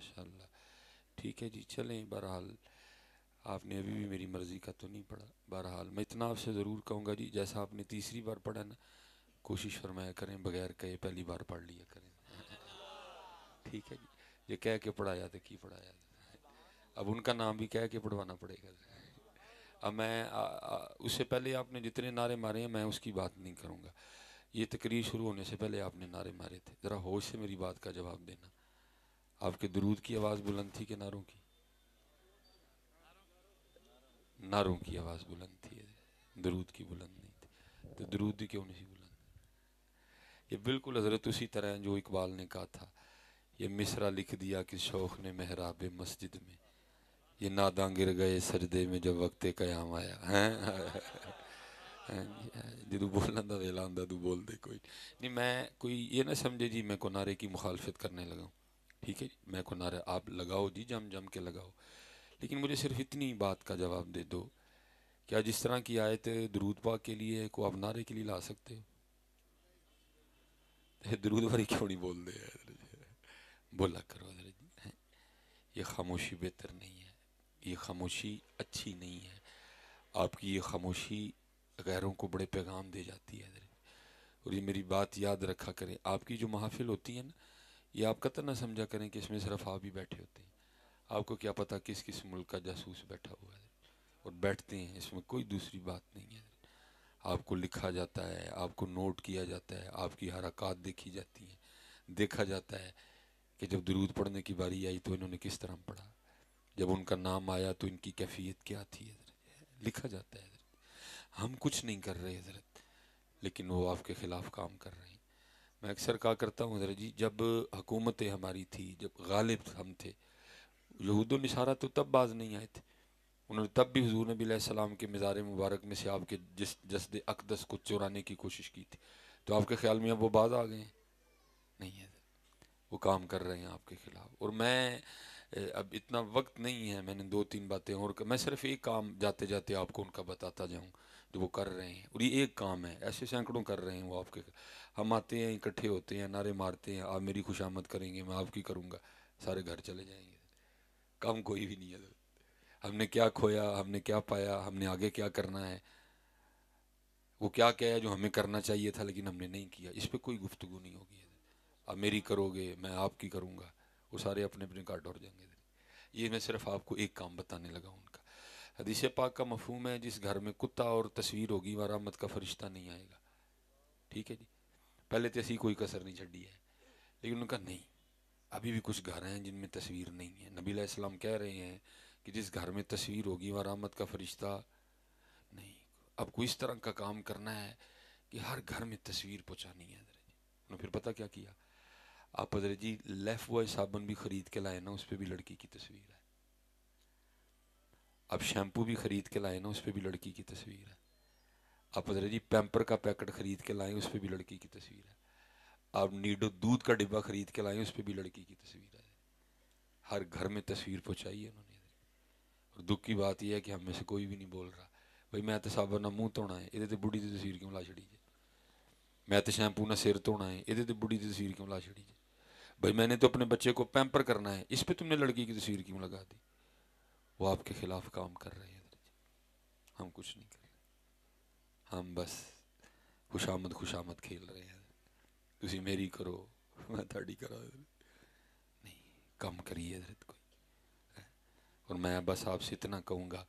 ماشاءاللہ. ٹھیک ہے جی، چلیں. بہرحال آپ نے ابھی بھی میری مرضی کا تو نہیں پڑھا. بہرحال میں اتنا آپ سے ضرور کہوں گا جی، جیسا آپ نے تیسری بار پڑھا نا، کوشش فرمایا کریں بغیر کہے پہلی بار پڑھ لیا کریں. ٹھیک ہے جی. یہ کہہ کے پڑھایا تھا کی پڑھایا تھا، اب ان کا نام بھی کہہ کے پڑھوانا پڑے گا. اب میں اس سے پہلے آپ نے جتنے نعرے مارے ہیں میں اس کی بات نہیں کروں گا. یہ تقریر شروع ہونے سے پہلے آپ نے نعرے مارے تھے. ذرا ہوش سے میری بات کا جواب دینا. آپ کے درود کی آواز بلند تھی کہ نعروں کی؟ نعروں کی آواز بلند تھی، درود کی بلند نہیں تھی. تو درود کی کیوں نہیں بلند؟ یہ بالکل حضرت اسی طرح ہے جو اقبال نے کہا تھا، یہ مصرع لکھ دیا کہ شوق نے محراب مسجد میں، یہ ناداں گر گئے سجدے میں جب وقت قیام آیا. جدو بولنا دا ویلا آندا تو بول دے کوئی نہیں. میں کوئی یہ نہ سمجھے جی میں کو نعرے کی مخالفت کرنے لگا ہوں. ٹھیک ہے جی، میں کو نعرے آپ لگاؤ جی، جم جم کے لگاؤ، لیکن مجھے صرف اتنی بات کا جواب دے دو، کیا جس طرح کی آیت درود پاک کے لیے کو آپ نعرے کے لیے لا سکتے ہو؟ درود بھری کیوں نہیں بول دے؟ بولا کرو حضرت جی. یہ خاموشی بہتر نہیں ہے، یہ خاموشی اچھی نہیں ہے. آپ کی یہ خاموشی غیروں کو بڑے پیغام دے جاتی ہے حضرت. اور یہ میری بات یاد رکھا کریں، آپ کی جو محافل ہوتی ہیں نا، یہ آپ قطع نہ سمجھا کریں کہ اس میں صرف آپ ہی بیٹھے ہوتے ہیں. آپ کو کیا پتہ کس کس ملک کا جاسوس بیٹھا ہوا ہے اور بیٹھتے ہیں. اس میں کوئی دوسری بات نہیں ہے. آپ کو لکھا جاتا ہے، آپ کو نوٹ کیا جاتا ہے، آپ کی حرکات دیکھی جاتی ہیں، دیکھا جاتا ہے کہ جب درود پڑھنے کی باری آئی تو انہوں نے کس طرح پڑھا، جب ان کا نام آیا تو ان کی کیفیت کیا تھی حضرت. لکھا جاتا ہے حضرت. ہم کچھ نہیں کر رہے حضرت، لیکن وہ آپ کے خلاف کام کر رہے ہیں. میں اکثر کہا کرتا ہوں حضرت جی، جب حکومتیں ہماری تھی، جب غالب ہم تھے، یہود و نصارہ تو تب باز نہیں آئے تھے. انہوں نے تب بھی حضور نبی علیہ السلام کے مزار مبارک میں سے آپ کے جسد اقدس کو چرانے کی کوشش کی تھی. تو آپ کے خیال میں اب وہ باز آ گئے ہیں؟ نہیں ہے، وہ کام کر رہے ہیں آپ کے خلاف. اور میں اب اتنا وقت نہیں ہے، میں نے دو تین باتیں اور میں صرف ایک کام جاتے جاتے آپ کو ان کا بتاتا جاؤں جو وہ کر رہے ہیں. اور یہ ایک کام ہے، ایسے سینکڑوں کر رہے ہیں وہ آپ کے. ہم آتے ہیں، اکٹھے ہوتے ہیں، نعرے مارتے ہیں، آپ میری خوشامد کریں گے، میں آپ کی کروں گا، سارے گھر چلے جائیں گے. کام کوئی بھی نہیں ہے. ہم نے کیا کھویا، ہم نے کیا پایا، ہم نے آگے کیا کرنا ہے، وہ کیا ہے جو ہمیں کرنا چاہیے تھا لیکن ہم نے نہیں کیا، اس پہ کوئی گفتگو نہیں ہوگی. آپ میری کرو گے، میں آپ کی کروں گا، وہ سارے اپنے اپنے کاٹ اور جائیں گے. یہ میں صرف آپ کو ایک کام بتانے لگا ہوں ان کا. حدیث پاک کا مفہوم ہے، جس گھر میں کتا اور تصویر ہوگی وہاں رحمت کا فرشتہ نہیں آئے گا. ٹھیک ہے جی. پہلے تو ایسی کوئی کسر نہیں چھڈی ہے، لیکن ان کا نہیں. ابھی بھی کچھ گھر ہیں جن میں تصویر نہیں ہے. نبی علیہ السلام کہہ رہے ہیں کہ جس گھر میں تصویر ہوگی وہاں رحمت کا فرشتہ نہیں. اب کوئی اس طرح کا کام کرنا ہے کہ ہر گھر میں تصویر پہنچانی ہے. انہوں نے پھر پتہ کیا کیا؟ آپ حضرت جی لیف بوائے صابن بھی خرید کے لائے نا، اس پہ بھی لڑکی کی تصویر ہے. آپ شیمپو بھی خرید کے لائے نا، اس پہ بھی لڑکی کی تصویر ہے. آپ حضرت جی پیمپر کا پیکٹ خرید کے لائیں، اس پہ بھی لڑکی کی تصویر ہے. آپ نیڈو دودھ کا ڈبہ خرید کے لائیں، اس پہ بھی لڑکی کی تصویر ہے. ہر گھر میں تصویر پہنچائی ہے انہوں نے. اور دکھ کی بات یہ ہے کہ ہم میں سے کوئی بھی نہیں بول رہا بھائی میں تو صابن نہ منہ دھونا ہے، یہ بڑھی کی تصویر کیوں لا چھڑی جائے. میں تو شیمپو نہ سر دھونا ہے، یہ بڑھی کی تصویر کیوں لا چھڑی جائے. بھائی میں نے تو اپنے بچے کو پیمپر کرنا ہے، اس پہ تم نے لڑکی کی تصویر کیوں لگا دی. وہ آپ کے خلاف کام کر رہے ہیں. ہم کچھ نہیں کر رہے، ہم بس خوشامد کھیل رہے ہیں. تسی میری کرو، میں تھاڑی کرا. نہیں، کم کریے حضرت کوئی. اور میں بس آپ سے اتنا کہوں گا،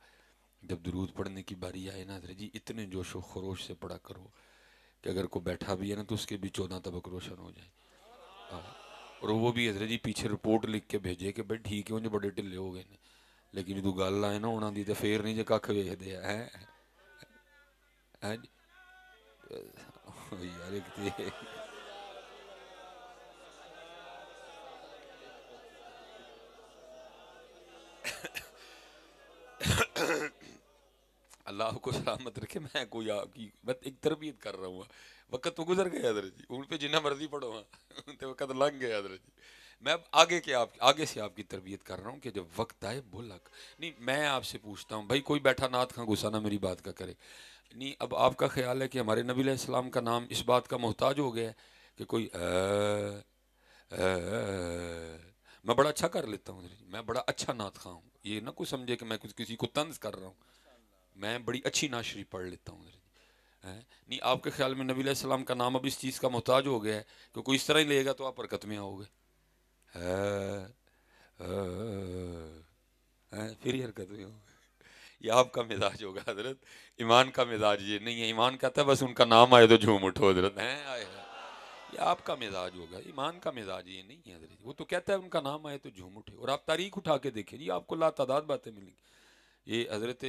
جب درود پڑھنے کی باری آئے نا حضرت جی، اتنے جوش و خروش سے پڑھا کرو کہ اگر کوئی بیٹھا بھی ہے نا تو اس کے بھی 14 طبق روشن ہو جائیں. اور وہ بھی حضرت جی پیچھے رپورٹ لکھ کے بھیجے کہ بھائی ٹھیک ہے جو بڑے ٹھلے ہو گئے نے، لیکن جدو گل آئے نا انہوں دی تو پھر نہیں جے کھ ویکھدے ہیں. یار ایک تے اللہ کو سلامت رکھے. میں کوئی آپ کی بس ایک تربیت کر رہا ہوں. وقت تو گزر گیا حضرت جی، ان پہ جنہ مرضی پڑھو ان پہ وقت لنگ گیا حضرت جی. میں اب آگے سے آپ کی تربیت کر رہا ہوں کہ جب وقت آئے بولا نہیں. میں آپ سے پوچھتا ہوں بھائی، کوئی بیٹھا نعت خواں غصہ نہ میری بات کا کرے نہیں. اب آپ کا خیال ہے کہ ہمارے نبی علیہ السلام کا نام اس بات کا محتاج ہو گیا ہے کہ کوئی میں بڑا اچھا کر لیتا ہوں حضرت جی، میں بڑا اچھا نعت خواں ہوں، یہ نہ کوئی سمجھے کہ میں کچھ کسی کو طنز کر رہا ہوں، میں بڑی اچھی نعت شریف پڑھ لیتا ہوں حضرت جی۔ نہیں آپ کے خیال میں نبی علیہ السلام کا نام اب اس چیز کا محتاج ہو گیا ہے کہ کوئی اس طرح ہی لے گا تو آپ برکت میں آؤ گے؟ پھر ہی حرکت میں ہو گے، یہ آپ کا مزاج ہوگا حضرت، ایمان کا مزاج یہ نہیں ہے، ایمان کہتا ہے بس ان کا نام آئے تو جھوم اٹھو حضرت، ہیں آئے یہ آپ کا مزاج ہوگا، ایمان کا مزاج یہ نہیں ہے حضرت، وہ تو کہتا ہے ان کا نام آئے تو جھوم اٹھے، اور آپ تاریخ اٹھا کے دیکھیں جی آپ کو لا تعداد باتیں ملیں گی۔ یہ حضرت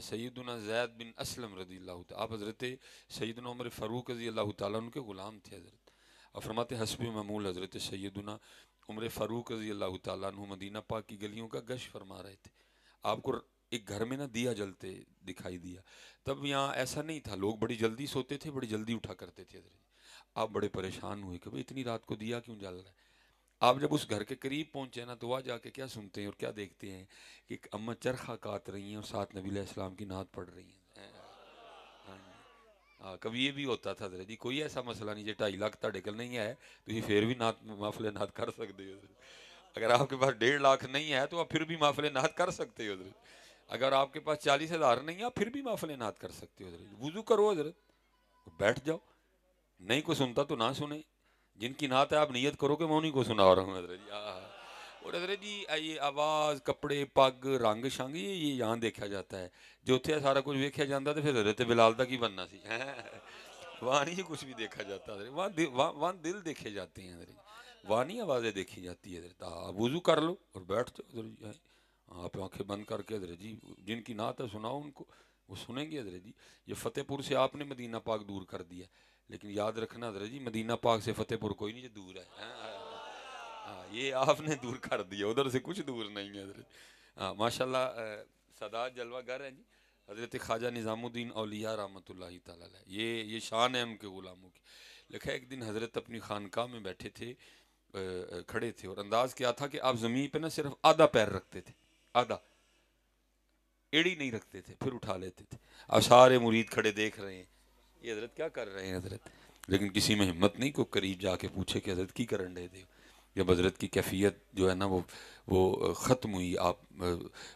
سیدنا زید بن اسلم رضی اللہ تعالیٰ، آپ حضرت سیدنا عمر فاروق رضی اللہ تعالیٰ ان کے غلام تھے حضرت، اور فرماتے حسب معمول حضرت سیدنا عمر فاروق رضی اللہ تعالیٰ عنہ مدینہ پاک کی گلیوں کا گشت فرما رہے تھے، آپ کو ایک گھر میں نا دیا جلتے دکھائی دیا، تب یہاں ایسا نہیں تھا، لوگ بڑی جلدی سوتے تھے، بڑی جلدی اٹھا کرتے تھے حضرت، آپ بڑے پریشان ہوئے کہ بھئی اتنی رات کو دیا کیوں جل رہا ہے؟ آپ جب اس گھر کے قریب پہنچے نا تو وہاں جا کے کیا سنتے ہیں اور کیا دیکھتے ہیں کہ ایک اماں چرخہ کاٹ رہی ہیں اور ساتھ نبی علیہ السلام کی نعت پڑھ رہی ہیں۔ ہاں جی، کبھی یہ بھی ہوتا تھا حضرت جی، کوئی ایسا مسئلہ نہیں، جو 2.5 لاکھ تھے نہیں ہے تو یہ پھر بھی نعت محفل نعت کر سکتے ہو حضرت، اگر آپ کے پاس 1.5 لاکھ نہیں ہے تو آپ پھر بھی محفل نعت کر سکتے ہو حضرت، اگر آپ کے پاس 40,000 نہیں ہے آپ پھر بھی محفل نعت کر سکتے ہو حضرت، وضو کرو حضرت، بیٹھ جاؤ، نہیں کوئی سنتا تو نہ سنے، جن کی نعت ہے آپ نیت کرو کہ میں انہیں کو سنا رہا ہوں حضرت جی۔ اور حضرت جی یہ آواز، کپڑے، پگ، رنگ شنگ یہ یہاں دیکھا جاتا ہے، جو اتنے سارا کچھ ویکھیا جاتا تو پھر حضرت بلال دا کی بننا سی، وہاں نہیں کچھ بھی دیکھا جاتا حضرت، وہاں دل دیکھے جاتے ہیں حضرت، وہاں نہیں آوازیں دیکھی جاتی ہے حضرت، وضو کر لو اور بیٹھ جاؤ حضرت جی، آپ آنکھیں بند کر کے حضرت جی جن کی نعت ہے سناؤ ان کو، وہ سنیں گے حضرت جی۔ یہ فتح پور سے آپ نے مدینہ پاک دور کر دیا، لیکن یاد رکھنا حضرت جی مدینہ پاک سے فتح پور کوئی نہیں جو دور ہے، یہ آپ نے دور کر دیا، ادھر سے کچھ دور نہیں ہے حضرت۔ ماشاءاللہ سادات جلوہ گر ہیں جی حضرت خواجہ نظام الدین اولیاء رحمۃ اللہ تعالیٰ علیہ، یہ شان ہے ان کے غلاموں کی۔ لکھا ہے ایک دن حضرت اپنی خانقاہ میں بیٹھے تھے، کھڑے تھے، اور انداز کیا تھا کہ آپ زمین پہ نا صرف آدھا پیر رکھتے تھے، آدھا، ایڑی نہیں رکھتے تھے، پھر اٹھا لیتے تھے، اب سارے مرید کھڑے دیکھ رہے ہیں یہ حضرت کیا کر رہے ہیں حضرت، لیکن کسی میں ہمت نہیں کو قریب جا کے پوچھے کہ حضرت کی کرن رہے تھے۔ جب حضرت کی کیفیت جو ہے نا وہ ختم ہوئی، آپ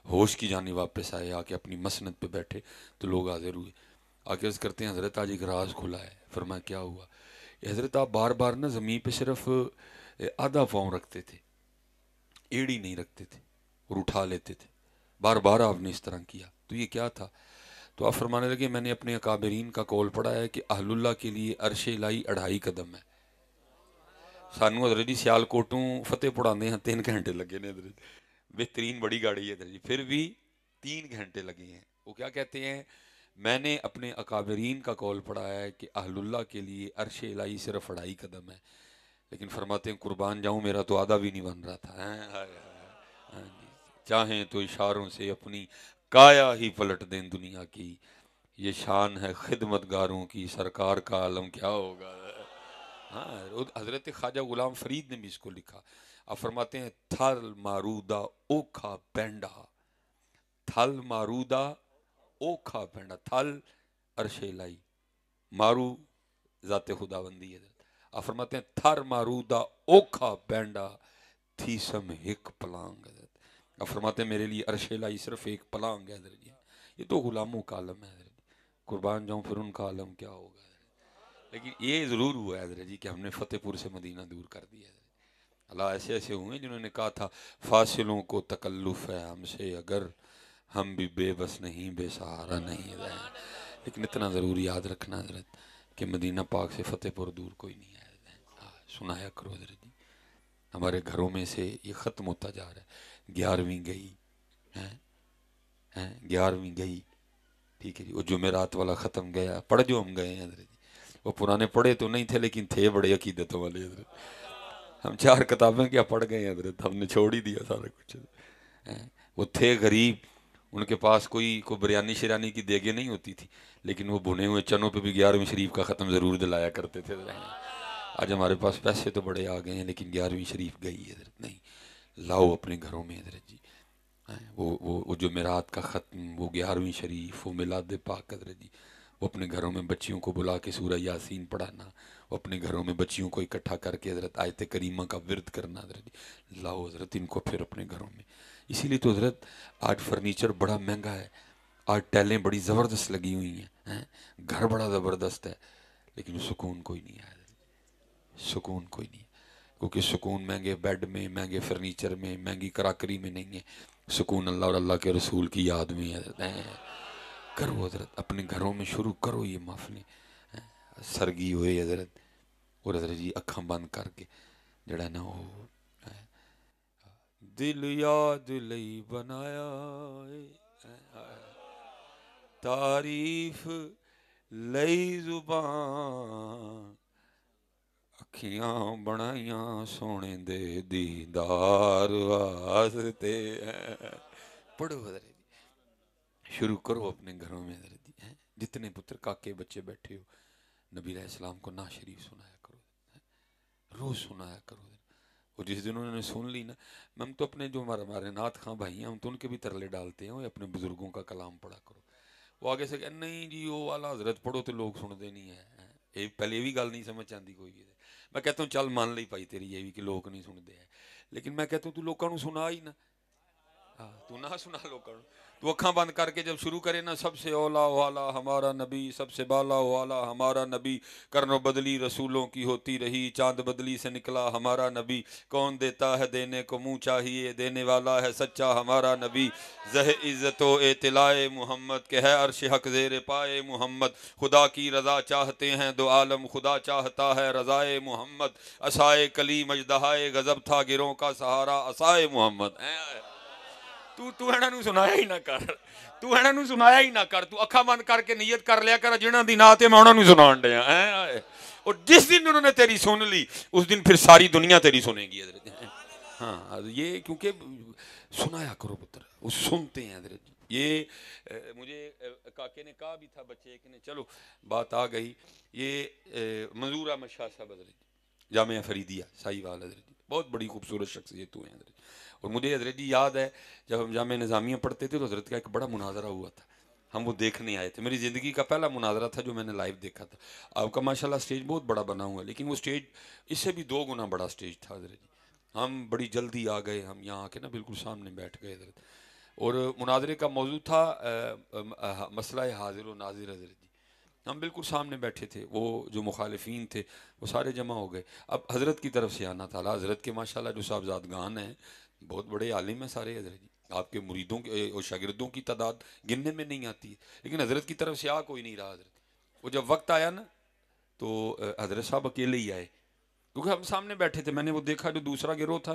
ہوش کی جانب واپس آئے، آ کے اپنی مسند پہ بیٹھے تو لوگ حاضر ہوئے، آ کے عرض کرتے ہیں حضرت آج ایک راز کھلا ہے۔ فرمایا کیا ہوا؟ حضرت آپ بار بار نا زمین پہ صرف آدھا پاؤں رکھتے تھے، ایڑی نہیں رکھتے تھے، اور اٹھا لیتے تھے، بار بار آپ نے اس طرح کیا، تو یہ کیا تھا؟ تو آپ فرمانے لگے میں نے اپنے اکابرین کا قول پڑھا ہے کہ اہل اللہ کے لیے عرش الہی 2.5 قدم ہے۔ سانو حضرت جی سیال کوٹوں فتح پڑھانے ہیں 3 گھنٹے لگے نے حضرت، بہترین بڑی گاڑی ہے حضرت جی، پھر بھی 3 گھنٹے لگے ہیں۔ وہ کیا کہتے ہیں؟ میں نے اپنے اکابرین کا قول پڑھا ہے کہ اہل اللہ کے لیے عرش الہی صرف 2.5 قدم ہے، لیکن فرماتے ہیں قربان جاؤں میرا تو آدھا بھی نہیں بن رہا تھا۔ ہاں جی، چاہیں تو اشاروں سے اپنی کایا ہی پلٹ دیں دنیا کی، یہ شان ہے خدمت گاروں کی، سرکار کا عالم کیا ہوگا۔ ہاں حضرت خواجہ غلام فرید نے بھی اس کو لکھا، آپ فرماتے ہیں تھل مارودہ اوکھا پینڈا، تھل مارودہ اوکھا پینڈا، تھل عرش الہی، مارو ذات خداوندی ہے۔ آپ فرماتے ہیں تھر مارودہ اوکھا پینڈا تھی سم ایک پلانگ ہے۔ آپ فرماتے ہیں میرے لیے عرش الہی صرف ایک پلانگ ہے حضرت جی، یہ تو غلاموں کا عالم ہے حضرت، قربان جاؤں پھر ان کا عالم کیا ہوگا۔ لیکن یہ ضرور ہوا ہے حضرت جی کہ ہم نے فتح پور سے مدینہ دور کر دیا ہے۔ اللہ ایسے ایسے ہوئے جنہوں نے کہا تھا فاصلوں کو تکلف ہے ہم سے، اگر ہم بھی بے بس نہیں، بے سہارا نہیں رہے، لیکن اتنا ضرور یاد رکھنا حضرت کہ مدینہ پاک سے فتح پور دور کوئی نہیں ہے۔ سنایا کرو حضرت جی، ہمارے گھروں میں سے یہ ختم ہوتا جا رہا ہے۔ 11ویں گئی، 11ویں گئی، ٹھیک ہے جی، وہ جمعرات والا ختم گیا، پڑھ جو ہم گئے ہیں حضرت جی، وہ پرانے پڑھے تو نہیں تھے لیکن تھے بڑے عقیدتوں والے حضرت، ہم 4 کتابیں کیا پڑھ گئے ہیں حضرت، ہم نے چھوڑ ہی دیا سارا کچھ۔ وہ تھے غریب، ان کے پاس کوئی بریانی شریانی کی دیگیں نہیں ہوتی تھی، لیکن وہ بھنے ہوئے چنوں پہ بھی 11ویں شریف کا ختم ضرور دلایا کرتے تھے۔ آج ہمارے پاس پیسے تو بڑے آ گئے ہیں لیکن 11ویں شریف گئی حضرت نہیں، لاؤ اپنے گھروں میں حضرت جی، وہ جمعرات کا ختم، وہ 11ویں شریف، وہ میلاد پاک حضرت جی، وہ اپنے گھروں میں بچیوں کو بلا کے سورہ یاسین پڑھانا، وہ اپنے گھروں میں بچیوں کو اکٹھا کر کے حضرت آیت کریمہ کا ورد کرنا، حضرت لاؤ حضرت ان کو پھر اپنے گھروں میں. اسی لیے تو حضرت آج فرنیچر بڑا مہنگا ہے، آج ٹیلیں بڑی زبردست لگی ہوئی ہیں، گھر بڑا زبردست ہے، لیکن سکون کوئی نہیں ہے حضرت، سکون کوئی نہیں ہے. کیونکہ سکون مہنگے بیڈ میں، مہنگے فرنیچر میں، مہنگی کراکری میں نہیں ہے، سکون اللہ اور اللہ کے رسول کی یاد میں ہے حضرت. کرو حضرت اپنے گھروں میں شروع کرو یہ محفلیں سرگی ہوئے حضرت. اور حضرت جی اکھاں بند کر کے جڑا نا وہ دل یاد لئی بنایا تعریف لئی زبان، اکھیاں بنائیاں سونے دے دیدار واسطے. پڑھو حضرت جی، شروع کرو اپنے گھروں میں حضرت جی. جتنے پتر کاکے بچے بیٹھے ہو نبی علیہ السلام کو نعت شریف سنایا کرو، روز سنایا کرو. اور جس دن انہوں نے سن لی نا، ہم تو اپنے جو ہمارے نعت خاں بھائی ہیں ہم تو ان کے بھی ترلے ڈالتے ہیں، اپنے بزرگوں کا کلام پڑھا کرو. وہ آگے سے کہ نہیں جی وہ والا حضرت پڑھو تو لوگ سنتے نہیں ہیں. پہلے یہ بھی گل نہیں سمجھ آتی کوئی بھی. میں کہتا ہوں چل مان لی پائی تیری یہ بھی کہ لوگ نہیں سنتے ہیں، لیکن میں کہتا ہوں تو لوگوں کو سنا ہی نا، تو نہ سنا لوگوں. تو اکھاں بند کر کے جب شروع کرے نا، سب سے اولا والا ہمارا نبی، سب سے بالا والا ہمارا نبی، کرنو بدلی رسولوں کی ہوتی رہی، چاند بدلی سے نکلا ہمارا نبی، کون دیتا ہے دینے کو منہ چاہیے، دینے والا ہے سچا ہمارا نبی، زہ عزت و اطلاع محمد کہ ہے عرش حق زیر پائے محمد، خدا کی رضا چاہتے ہیں دو عالم، خدا چاہتا ہے رضائے محمد، عصائے کلیم اژدہائے غضب تھا گروں کا سہارا عصائے محمد. تو اینا نو سنایا ہی نہ کر، تو اینا نو سنایا ہی نہ کر. تو اکھا بند کر کے نیت کر لیا کر جنہاں دی نعت میں انہاں نو سنان دیا. اور جس دن انہوں نے تیری سن لی اس دن پھر ساری دنیا تیری سنے گی حضرت. ہاں یہ کیونکہ سنایا کرو پتر، وہ سنتے ہیں حضرت. یہ مجھے کاکے نے کہا بھی تھا بچے ایک نے، چلو بات آ گئی، یہ منظور احمد شاہ صاحب حضرت جامعہ فریدیہ ساہیوال حضرت، بہت بڑی خوبصورت شخصیت ہوئے ہیں حضرت. اور مجھے حضرت جی یاد ہے جب ہم جامعہ نظامیہ پڑھتے تھے تو حضرت کا ایک بڑا مناظرہ ہوا تھا، ہم وہ دیکھنے آئے تھے. میری زندگی کا پہلا مناظرہ تھا جو میں نے لائیو دیکھا تھا. آپ کا ماشاءاللہ سٹیج بہت بڑا بنا ہوا ہے، لیکن وہ سٹیج اس سے بھی 2 گنا بڑا سٹیج تھا حضرت جی. ہم بڑی جلدی آ گئے، ہم یہاں آ کے نا بالکل سامنے بیٹھ گئے حضرت. اور مناظرے کا موضوع تھا مسئلہ حاضر و ناظر حضرت جی. ہم بالکل سامنے بیٹھے تھے، وہ جو مخالفین تھے وہ سارے جمع ہو گئے. اب حضرت کی طرف سے آنا تھا، حضرت کے ماشاءاللہ جو صاحبزادگان ہیں بہت بڑے عالم ہیں سارے حضرت جی. آپ کے مریدوں اور شاگردوں کی تعداد گننے میں نہیں آتی ہے، لیکن حضرت کی طرف سے آ کوئی نہیں رہا حضرت. وہ جب وقت آیا نا تو حضرت صاحب اکیلے ہی آئے، کیونکہ ہم سامنے بیٹھے تھے. میں نے وہ دیکھا جو دوسرا گروہ تھا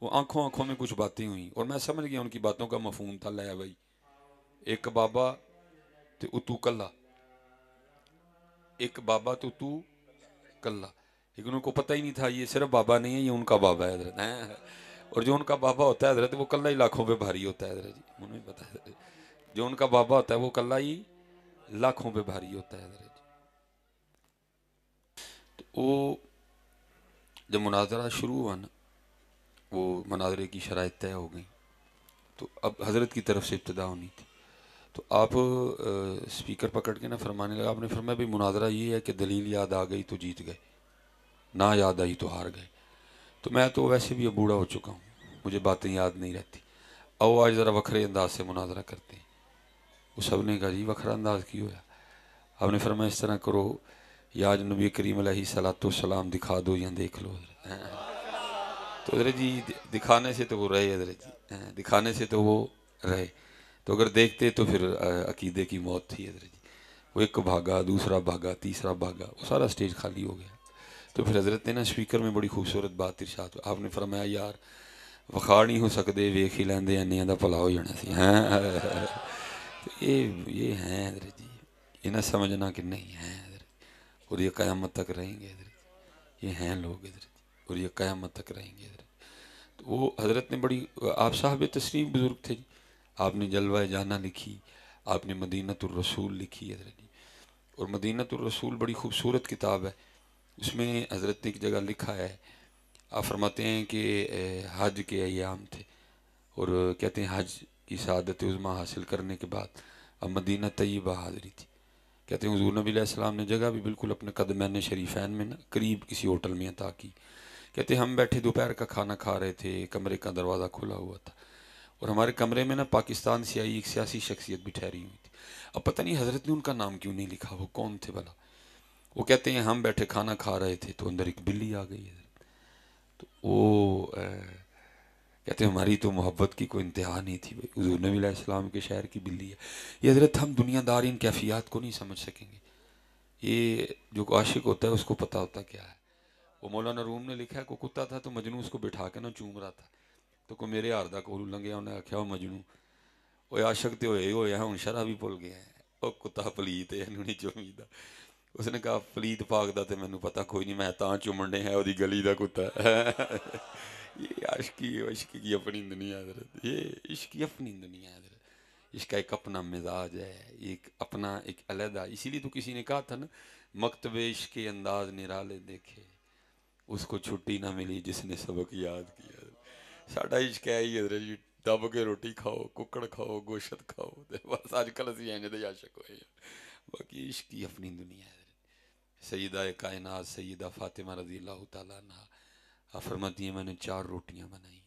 وہ آنکھوں میں کچھ باتیں ہوئیں اور میں سمجھ گیا ان کی باتوں کا مفہوم تھا لے بھائی ایک بابا تو کلا، ایک بابا تو کلا. لیکن ان کو پتہ ہی نہیں تھا یہ صرف بابا نہیں ہے، یہ ان کا بابا ہے حضرت. اور جو ان کا بابا ہوتا ہے حضرت وہ کلا ہی لاکھوں پہ بھاری ہوتا ہے حضرت جی. انہیں پتہ ہے جو ان کا بابا ہوتا ہے وہ کلا ہی لاکھوں پہ بھاری ہوتا ہے حضرت جی. تو وہ جب مناظرہ شروع ہوا نا، وہ مناظرے کی شرائط طے ہو گئیں تو اب حضرت کی طرف سے ابتدا ہونی تھی. تو آپ سپیکر پکڑ کے نا فرمانے لگا. آپ نے فرمایا بھی مناظرہ یہ ہے کہ دلیل یاد آ گئی تو جیت گئے، نہ یاد آئی تو ہار گئے. تو میں تو ویسے بھی اب بوڑھا ہو چکا ہوں، مجھے باتیں یاد نہیں رہتی. او آج ذرا وکھرے انداز سے مناظرہ کرتے ہیں. وہ سب نے کہا جی وکھرا انداز کی ہوا. آپ نے فرمایا اس طرح کرو، یا آج نبی کریم علیہ الصلوۃ والسلام دکھا دو یا دیکھ لو. تو حضرت جی دکھانے سے تو وہ رہے حضرت جی، دکھانے سے تو وہ رہے. تو اگر دیکھتے تو پھر عقیدے کی موت تھی حضرت جی. وہ ایک بھاگا، دوسرا بھاگا، تیسرا بھاگا، وہ سارا سٹیج خالی ہو گیا. تو پھر حضرت نے نا اسپیکر میں بڑی خوبصورت بات ارشاد. آپ نے فرمایا یار وخار نہیں ہو سکتے ویکھ ہی لیندے انیاں دا بھلا ہو جانا سی. یہ ہیں حضرت جی، یہ نہ سمجھنا کہ نہیں ہیں حضرت، اور یہ قیامت تک رہیں گے حضرت. یہ ہیں لوگ حضرت اور یہ قیامت تک رہیں گے حضرت. تو وہ حضرت نے بڑی، آپ صاحب تشریف بزرگ تھے جی. آپ نے جلوہ جانا لکھی، آپ نے مدینۃ الرسول لکھی حضرت جی. اور مدینۃ الرسول بڑی خوبصورت کتاب ہے. اس میں حضرت نے ایک جگہ لکھا ہے، آپ فرماتے ہیں کہ حج کے ایام تھے اور کہتے ہیں حج کی سعادت عظمیٰ حاصل کرنے کے بعد اب مدینہ طیبہ حاضری تھی کہتے ہیں حضور نبی علیہ السلام نے جگہ بھی بالکل اپنے قدمین شریفین میں نا قریب کسی ہوٹل میں عطا کی. کہتے ہیں ہم بیٹھے دوپہر کا کھانا کھا رہے تھے, کمرے کا دروازہ کھلا ہوا تھا, اور ہمارے کمرے میں نا پاکستان سے آئی ایک سیاسی شخصیت بھی ٹھہری ہوئی تھی. اب پتہ نہیں حضرت نے ان کا نام کیوں نہیں لکھا, وہ کون تھے بھلا. وہ کہتے ہیں ہم بیٹھے کھانا کھا رہے تھے تو اندر ایک بلی آ گئی ہے. تو وہ کہتے ہیں ہماری تو محبت کی کوئی انتہا نہیں تھی بھائی, حضور نبی علیہ السلام کے شہر کی بلی ہے. یہ حضرت ہم دنیا دار ان کیفیات کو نہیں سمجھ سکیں گے. یہ جو عاشق ہوتا ہے اس کو پتہ ہوتا کیا ہے. وہ مولانا روم نے لکھا ہے کوئی کتا تھا تو مجنوں اس کو بٹھا کے نہ چوم رہا تھا, تو کوئی میرے ہار دا کولو لنگیا انہیں آکھیا وہ مجنوں وہ عاشق تے ہوئے ہوں شرابی بھول گیا ہے, وہ کتا پلیت ہے انہوں نہیں چومیدا. اس نے کہا پلیت پاک دا تے مینوں پتہ کوئی نہیں, میں تاں چومن ڈے ہے وہ دی گلی دا کتا ہے. یہ عشق کی اپنی دنیا حضرت, یہ عشق کی اپنی دنیا حضرت. عشق کا ایک اپنا مزاج ہے, ایک اپنا ایک علیحدہ. اسی لیے تو کسی نے کہا تھا نا, مکتب عشق کے انداز نرالے دیکھے اس کو چھٹی نہ ملی جس نے سبق یاد کیا. ساڈا عشق ہے ہی حضرت جی, دب کے روٹی کھاؤ, ککڑ کھاؤ, گوشت کھاؤ, بس اج کل اسی انج دے عاشق ہوئے ہیں. باقی عشق کی اپنی دنیا ہے. سیدہ کائنات سیدہ فاطمہ رضی اللہ تعالیٰ عنہ فرماتی ہیں میں نے 4 روٹیاں بنائی.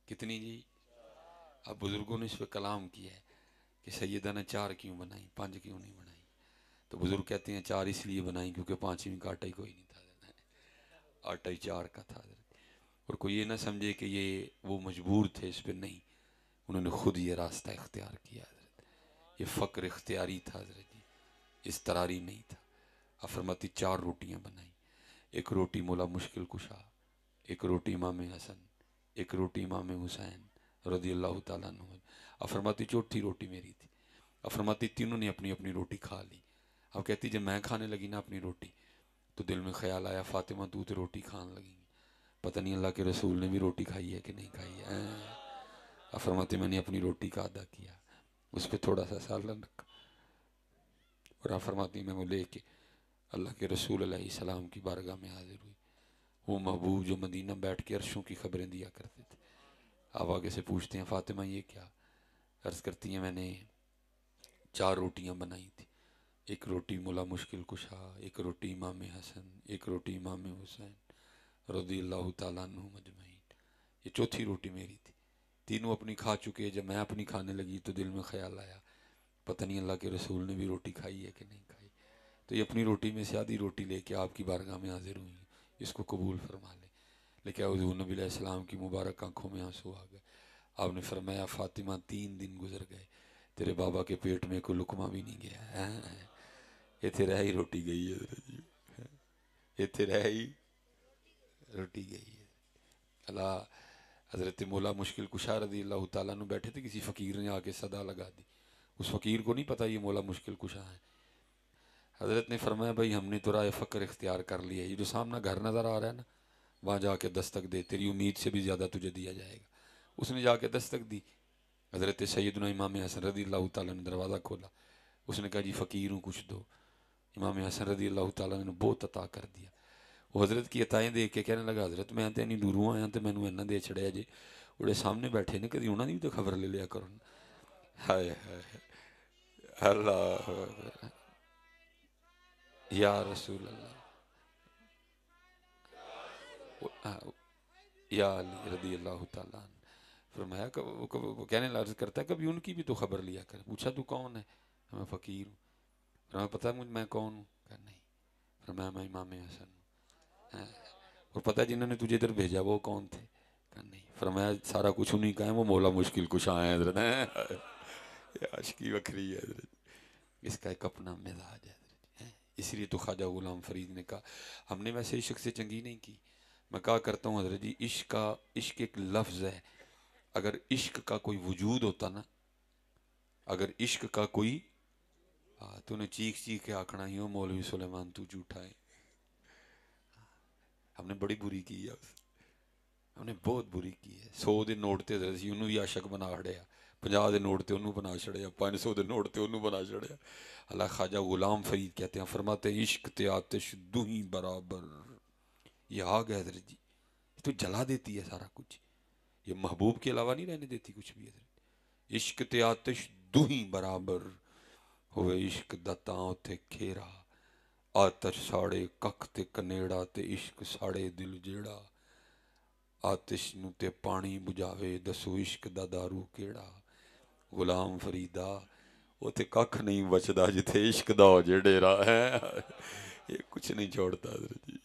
کتنی جی؟ اب بزرگوں نے اس پہ کلام کیا ہے کہ سیدہ نے 4 کیوں بنائی, 5 کیوں نہیں بنائی. تو بزرگ کہتے ہیں 4 اس لیے بنائی کیونکہ 5ویں کا آٹا ہی کوئی نہیں تھا, آٹا ہی 4 کا تھا. اور کوئی یہ نہ سمجھے کہ یہ وہ مجبور تھے اس پہ, نہیں, انہوں نے خود یہ راستہ اختیار کیا حضرت. یہ فقر اختیاری تھا حضرت جی, استراری نہیں تھا. فرماتی 4 روٹیاں بنائیں. ایک روٹی مولا مشکل کشا, ایک روٹی امام حسن, ایک روٹی امام حسین رضی اللہ تعالیٰ عنہ. فرماتی چوتھی روٹی میری تھی. فرماتی تینوں نے اپنی اپنی روٹی کھا لی. اب کہتی جب میں کھانے لگی نا اپنی روٹی تو دل میں خیال آیا فاطمہ تو روٹی کھان لگی, پتہ نہیں اللہ کے رسول نے بھی روٹی کھائی ہے کہ نہیں کھائی ہے. فرماتی میں نے اپنی روٹی کا ادا کیا, اس پہ تھوڑا سا سالن رکھا, اور فرماتی میں وہ لے کے اللہ کے رسول علیہ السلام کی بارگاہ میں حاضر ہوئی. وہ محبوب جو مدینہ بیٹھ کے عرشوں کی خبریں دیا کرتے تھے. آپ آگے سے پوچھتے ہیں فاطمہ یہ کیا؟ عرض کرتی ہیں میں نے 4 روٹیاں بنائی تھی. ایک روٹی مولا مشکل کشا, ایک روٹی امام حسن, ایک روٹی امام حسین رضی اللہ تعالیٰ عنہ مجمعین. یہ چوتھی روٹی میری تھی. تینوں اپنی کھا چکے, جب میں اپنی کھانے لگی تو دل میں خیال آیا پتہ نہیں اللہ کے رسول نے بھی روٹی کھائی ہے کہ نہیں کھائی. تو یہ اپنی روٹی میں سے آدھی روٹی لے کے آپ کی بارگاہ میں حاضر ہوئی, اس کو قبول فرما لے. لیکن حضور نبی علیہ السلام کی مبارک آنکھوں میں آنسو آ گئے. آپ نے فرمایا فاطمہ 3 دن گزر گئے تیرے بابا کے پیٹ میں کوئی لقمہ بھی نہیں گیا. یہ تیرے ہی روٹی گئی ہے, یہ تیرے ہی روٹی گئی ہے. اللہ حضرت مولا مشکل کشا رضی اللہ تعالیٰ عنہ بیٹھے تھے, کسی فقیر نے آ کے صدا لگا دی. اس فقیر کو نہیں پتا یہ مولا مشکل کشا ہے. حضرت نے فرمایا بھائی ہم نے تو رائے فقر اختیار کر لیا ہے, یہ جو سامنا گھر نظر آ رہا ہے نا وہاں جا کے دستک دے, تیری امید سے بھی زیادہ تجھے دیا جائے گا. اس نے جا کے دستک دی. حضرت سیدنا امام حسن رضی اللہ تعالیٰ نے دروازہ کھولا. اس نے کہا جی فقیر ہوں کچھ دو. امام حسن رضی اللہ تعالیٰ نے بہت عطا کر دیا. وہ حضرت کی عطائیں دیکھ کے کہنے لگا حضرت میں تو نہیں دوروں آیا تو مینوں اینا دے چھڑیا جی, اڑے سامنے بیٹھے نے کدی انہوں نے بھی تو خبر لے لیا کرو. ہائے ہائے اللہ یا رسول اللہ یا علی رضی اللہ تعالیٰ عنہ. فرمایا وہ کہنے لازم کرتا ہے کبھی ان کی بھی تو خبر لیا کر. پوچھا تو کون ہے؟ میں فقیر ہوں. فرمایا پتہ ہے مجھے میں کون ہوں؟ کہا نہیں. فرمایا میں امام حسن ہوں. اور پتہ ہے جنہوں نے تجھے ادھر بھیجا وہ کون تھے؟ کہا نہیں. فرمایا سارا کچھ انہیں کا ہے, وہ مولا مشکل کشا ہیں حضرت. عاشقی وکھری ہے حضرت, اس کا ایک اپنا مزاج ہے. اس لیے تو خواجہ غلام فرید نے کہا ہم نے ویسے عشق سے چنگی نہیں کی. میں کہا کرتا ہوں حضرت جی عشق ایک لفظ ہے. اگر عشق کا کوئی وجود ہوتا نا, اگر عشق کا کوئی تو نے چیخ کے آکھنا ہی ہو مولوی سلیمان تو جھوٹا ہے. ہم نے بڑی بری کی ہے, ہم نے بہت بری کی ہے. 100 دے نوٹ تے حضرت جی انہوں بھی عاشق بنا چھڑیا, 50 دے نوٹ تے انہوں بنا چھڑیا, 500 دے نوٹ تے انہوں بنا چھڑیا. اللہ خواجہ غلام فرید کہتے ہیں فرماتے عشق تے آتش دو ہی برابر. یہ آگ ہے حضرت جی, یہ تو جلا دیتی ہے سارا کچھ, یہ محبوب کے علاوہ نہیں رہنے دیتی کچھ بھی حضرت. عشق تے آتش دو ہی برابر, ہوئے عشق دا تاں اتے کھیرا آتش ساڑے ککھ تے کنیڑا تے عشق ساڑے دل جیڑا آتش نو تے پانی بجھاوے دسو عشق دا دارو کیڑا غلام فریدا وہ تے ککھ نہیں بچدا جتھے عشق دا ہو جے ڈیرا ہے یہ کچھ نہیں چھوڑتا حضرت جی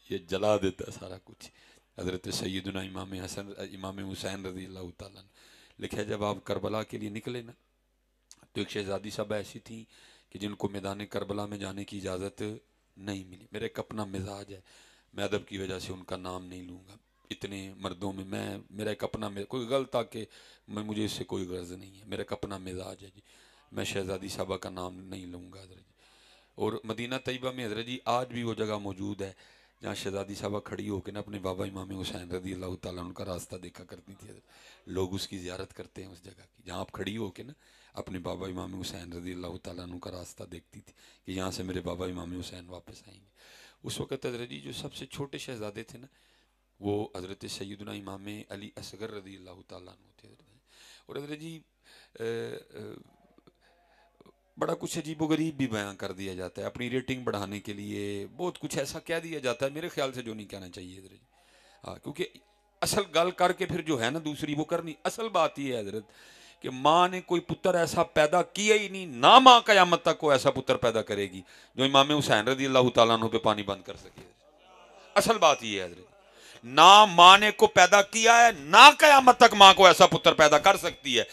یہ جلا دیتا ہے سارا کچھ حضرت سیدنا امام حسین رضی اللہ تعالیٰ نے لکھا جب آپ کربلا کے لیے نکلے نا تو ایک شہزادی صاحبہ ایسی تھیں کہ جن کو میدان کربلا میں جانے کی اجازت نہیں ملی میرا ایک اپنا مزاج ہے میں ادب کی وجہ سے ان کا نام نہیں لوں گا اتنے مردوں میں میرا ایک اپنا کوئی غلط آ کہ مجھے اس سے کوئی غرض نہیں ہے میرا ایک اپنا مزاج ہے جی میں شہزادی صاحبہ کا نام نہیں لوں گا حضرت جی اور مدینہ طیبہ میں حضرت جی آج بھی وہ جگہ موجود ہے جہاں شہزادی صاحبہ کھڑی ہو کے نا اپنے بابا امام حسین رضی اللہ تعالیٰ عنہ کا راستہ دیکھا کرتی تھی لوگ اس کی زیارت کرتے ہیں اس جگہ کی جہاں آپ کھڑی ہو کے نا اپنے بابا امام حسین رضی اللہ تعالیٰ عنہ کا راستہ دیکھتی تھی کہ یہاں سے میرے بابا امام حسین واپس آئیں گے اس وقت حضرت جی جو سب سے چھوٹے شہزادے تھے نا وہ حضرت سیدنا امام علی اصغر رضی اللہ تعالیٰ عنہ تھے اور حضرت جی بڑا کچھ عجیب و غریب بھی بیان کر دیا جاتا ہے اپنی ریٹنگ بڑھانے کے لیے بہت کچھ ایسا کہہ دیا جاتا ہے میرے خیال سے جو نہیں کہنا چاہیے حضرت جی ہاں کیونکہ اصل گل کر کے پھر جو ہے نا دوسری وہ کرنی اصل بات یہ ہے حضرت کہ ماں نے کوئی پتر ایسا پیدا کیا ہی نہیں نہ ماں قیامت تک کو ایسا پتر پیدا کرے گی جو امام حسین رضی اللہ تعالیٰ عنہ پہ پانی بند کر سکے اصل بات یہ ہے حضرت نہ ماں نے کو پیدا کیا ہے نہ قیامت تک ماں کو ایسا پتر پیدا کر سکتی ہے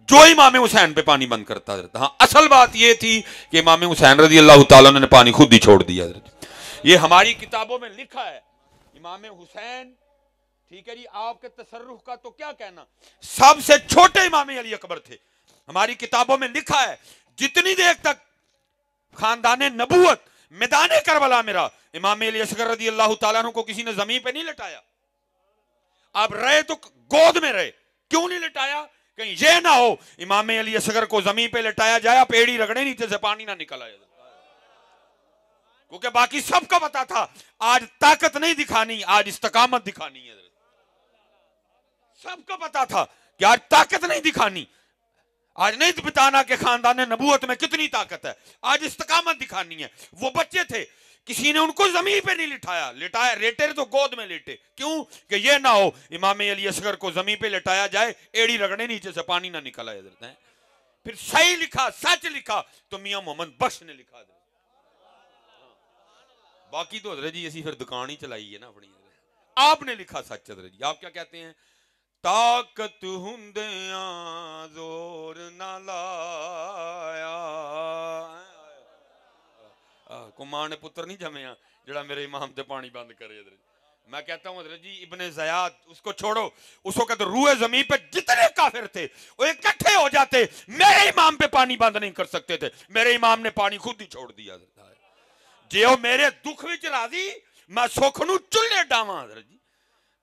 جو امام حسین پہ پانی بند کرتا حضرت ہاں اصل بات یہ تھی کہ امام حسین رضی اللہ تعالیٰ نے پانی خود ہی چھوڑ دیا حضرت یہ ہماری کتابوں میں لکھا ہے امام حسین ٹھیک ہے جی آپ کے تصرف کا تو کیا کہنا سب سے چھوٹے امام علی اکبر تھے ہماری کتابوں میں لکھا ہے جتنی دیر تک خاندان نبوت میدان کربلا میرا امام علی اصغر رضی اللہ تعالیٰ عنہ کو کسی نے زمین پہ نہیں لٹایا آپ رہے تو گود میں رہے کیوں نہیں لٹایا کہیں یہ نہ ہو امام علی اصغر کو زمین پہ لٹایا جایا پیڑی رگڑے نیچے سے پانی نہ نکل آئے کیونکہ باقی سب کا پتا تھا آج طاقت نہیں دکھانی آج استقامت دکھانی ہے سب کا پتا تھا کہ آج طاقت نہیں دکھانی آج نہیں بتانا کہ خاندان نبوت میں کتنی طاقت ہے آج استقامت دکھانی ہے وہ بچے تھے کسی نے ان کو زمین پہ نہیں لٹایا لیٹے تو گود میں لیٹے کیوں کہ یہ نہ ہو امام علی اصغر کو زمین پہ لٹایا جائے ایڑی رگڑے نیچے سے پانی نہ نکل آئے پھر صحیح لکھا سچ لکھا تو میاں محمد بخش نے لکھا باقی تو حضرت جی اسی پھر دکان ہی چلائی ہے نا اپنی آپ نے لکھا سچ حضرت جی آپ کیا کہتے ہیں طاقت ہندیاں زور نہ لایا کو ماں نے پتر نہیں جمیا جڑا میرے امام تے پانی بند کرے حضرت میں کہتا ہوں حضرت جی ابن زیاد اس کو چھوڑو اس وقت روح زمین پہ جتنے کافر تھے وہ اکٹھے ہو جاتے میرے امام پہ پانی بند نہیں کر سکتے تھے میرے امام نے پانی خود ہی چھوڑ دیا جیو میرے دکھ وچ راضی میں سکھ نو چلے ڈاواں حضرت جی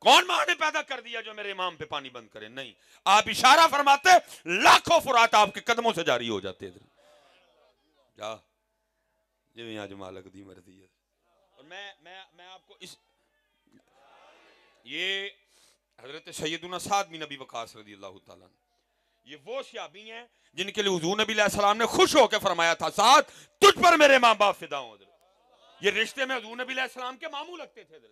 کون ماں نے پیدا کر دیا جو میرے امام پہ پانی بند کرے نہیں آپ اشارہ فرماتے لاکھوں فرات آپ کے قدموں سے جاری ہو جاتے جا جی آج مالک دی مرضی ہے اور میں آپ کو اس یہ حضرت سیدنا سعد بن ابی وقاص رضی اللہ تعالیٰ یہ وہ صحابی ہیں جن کے لیے حضور نبی علیہ السلام نے خوش ہو کے فرمایا تھا سعد تجھ پر میرے ماں باپ فدا ہوں حضرت یہ رشتے میں حضور نبی علیہ السلام کے ماموں لگتے تھے حضرت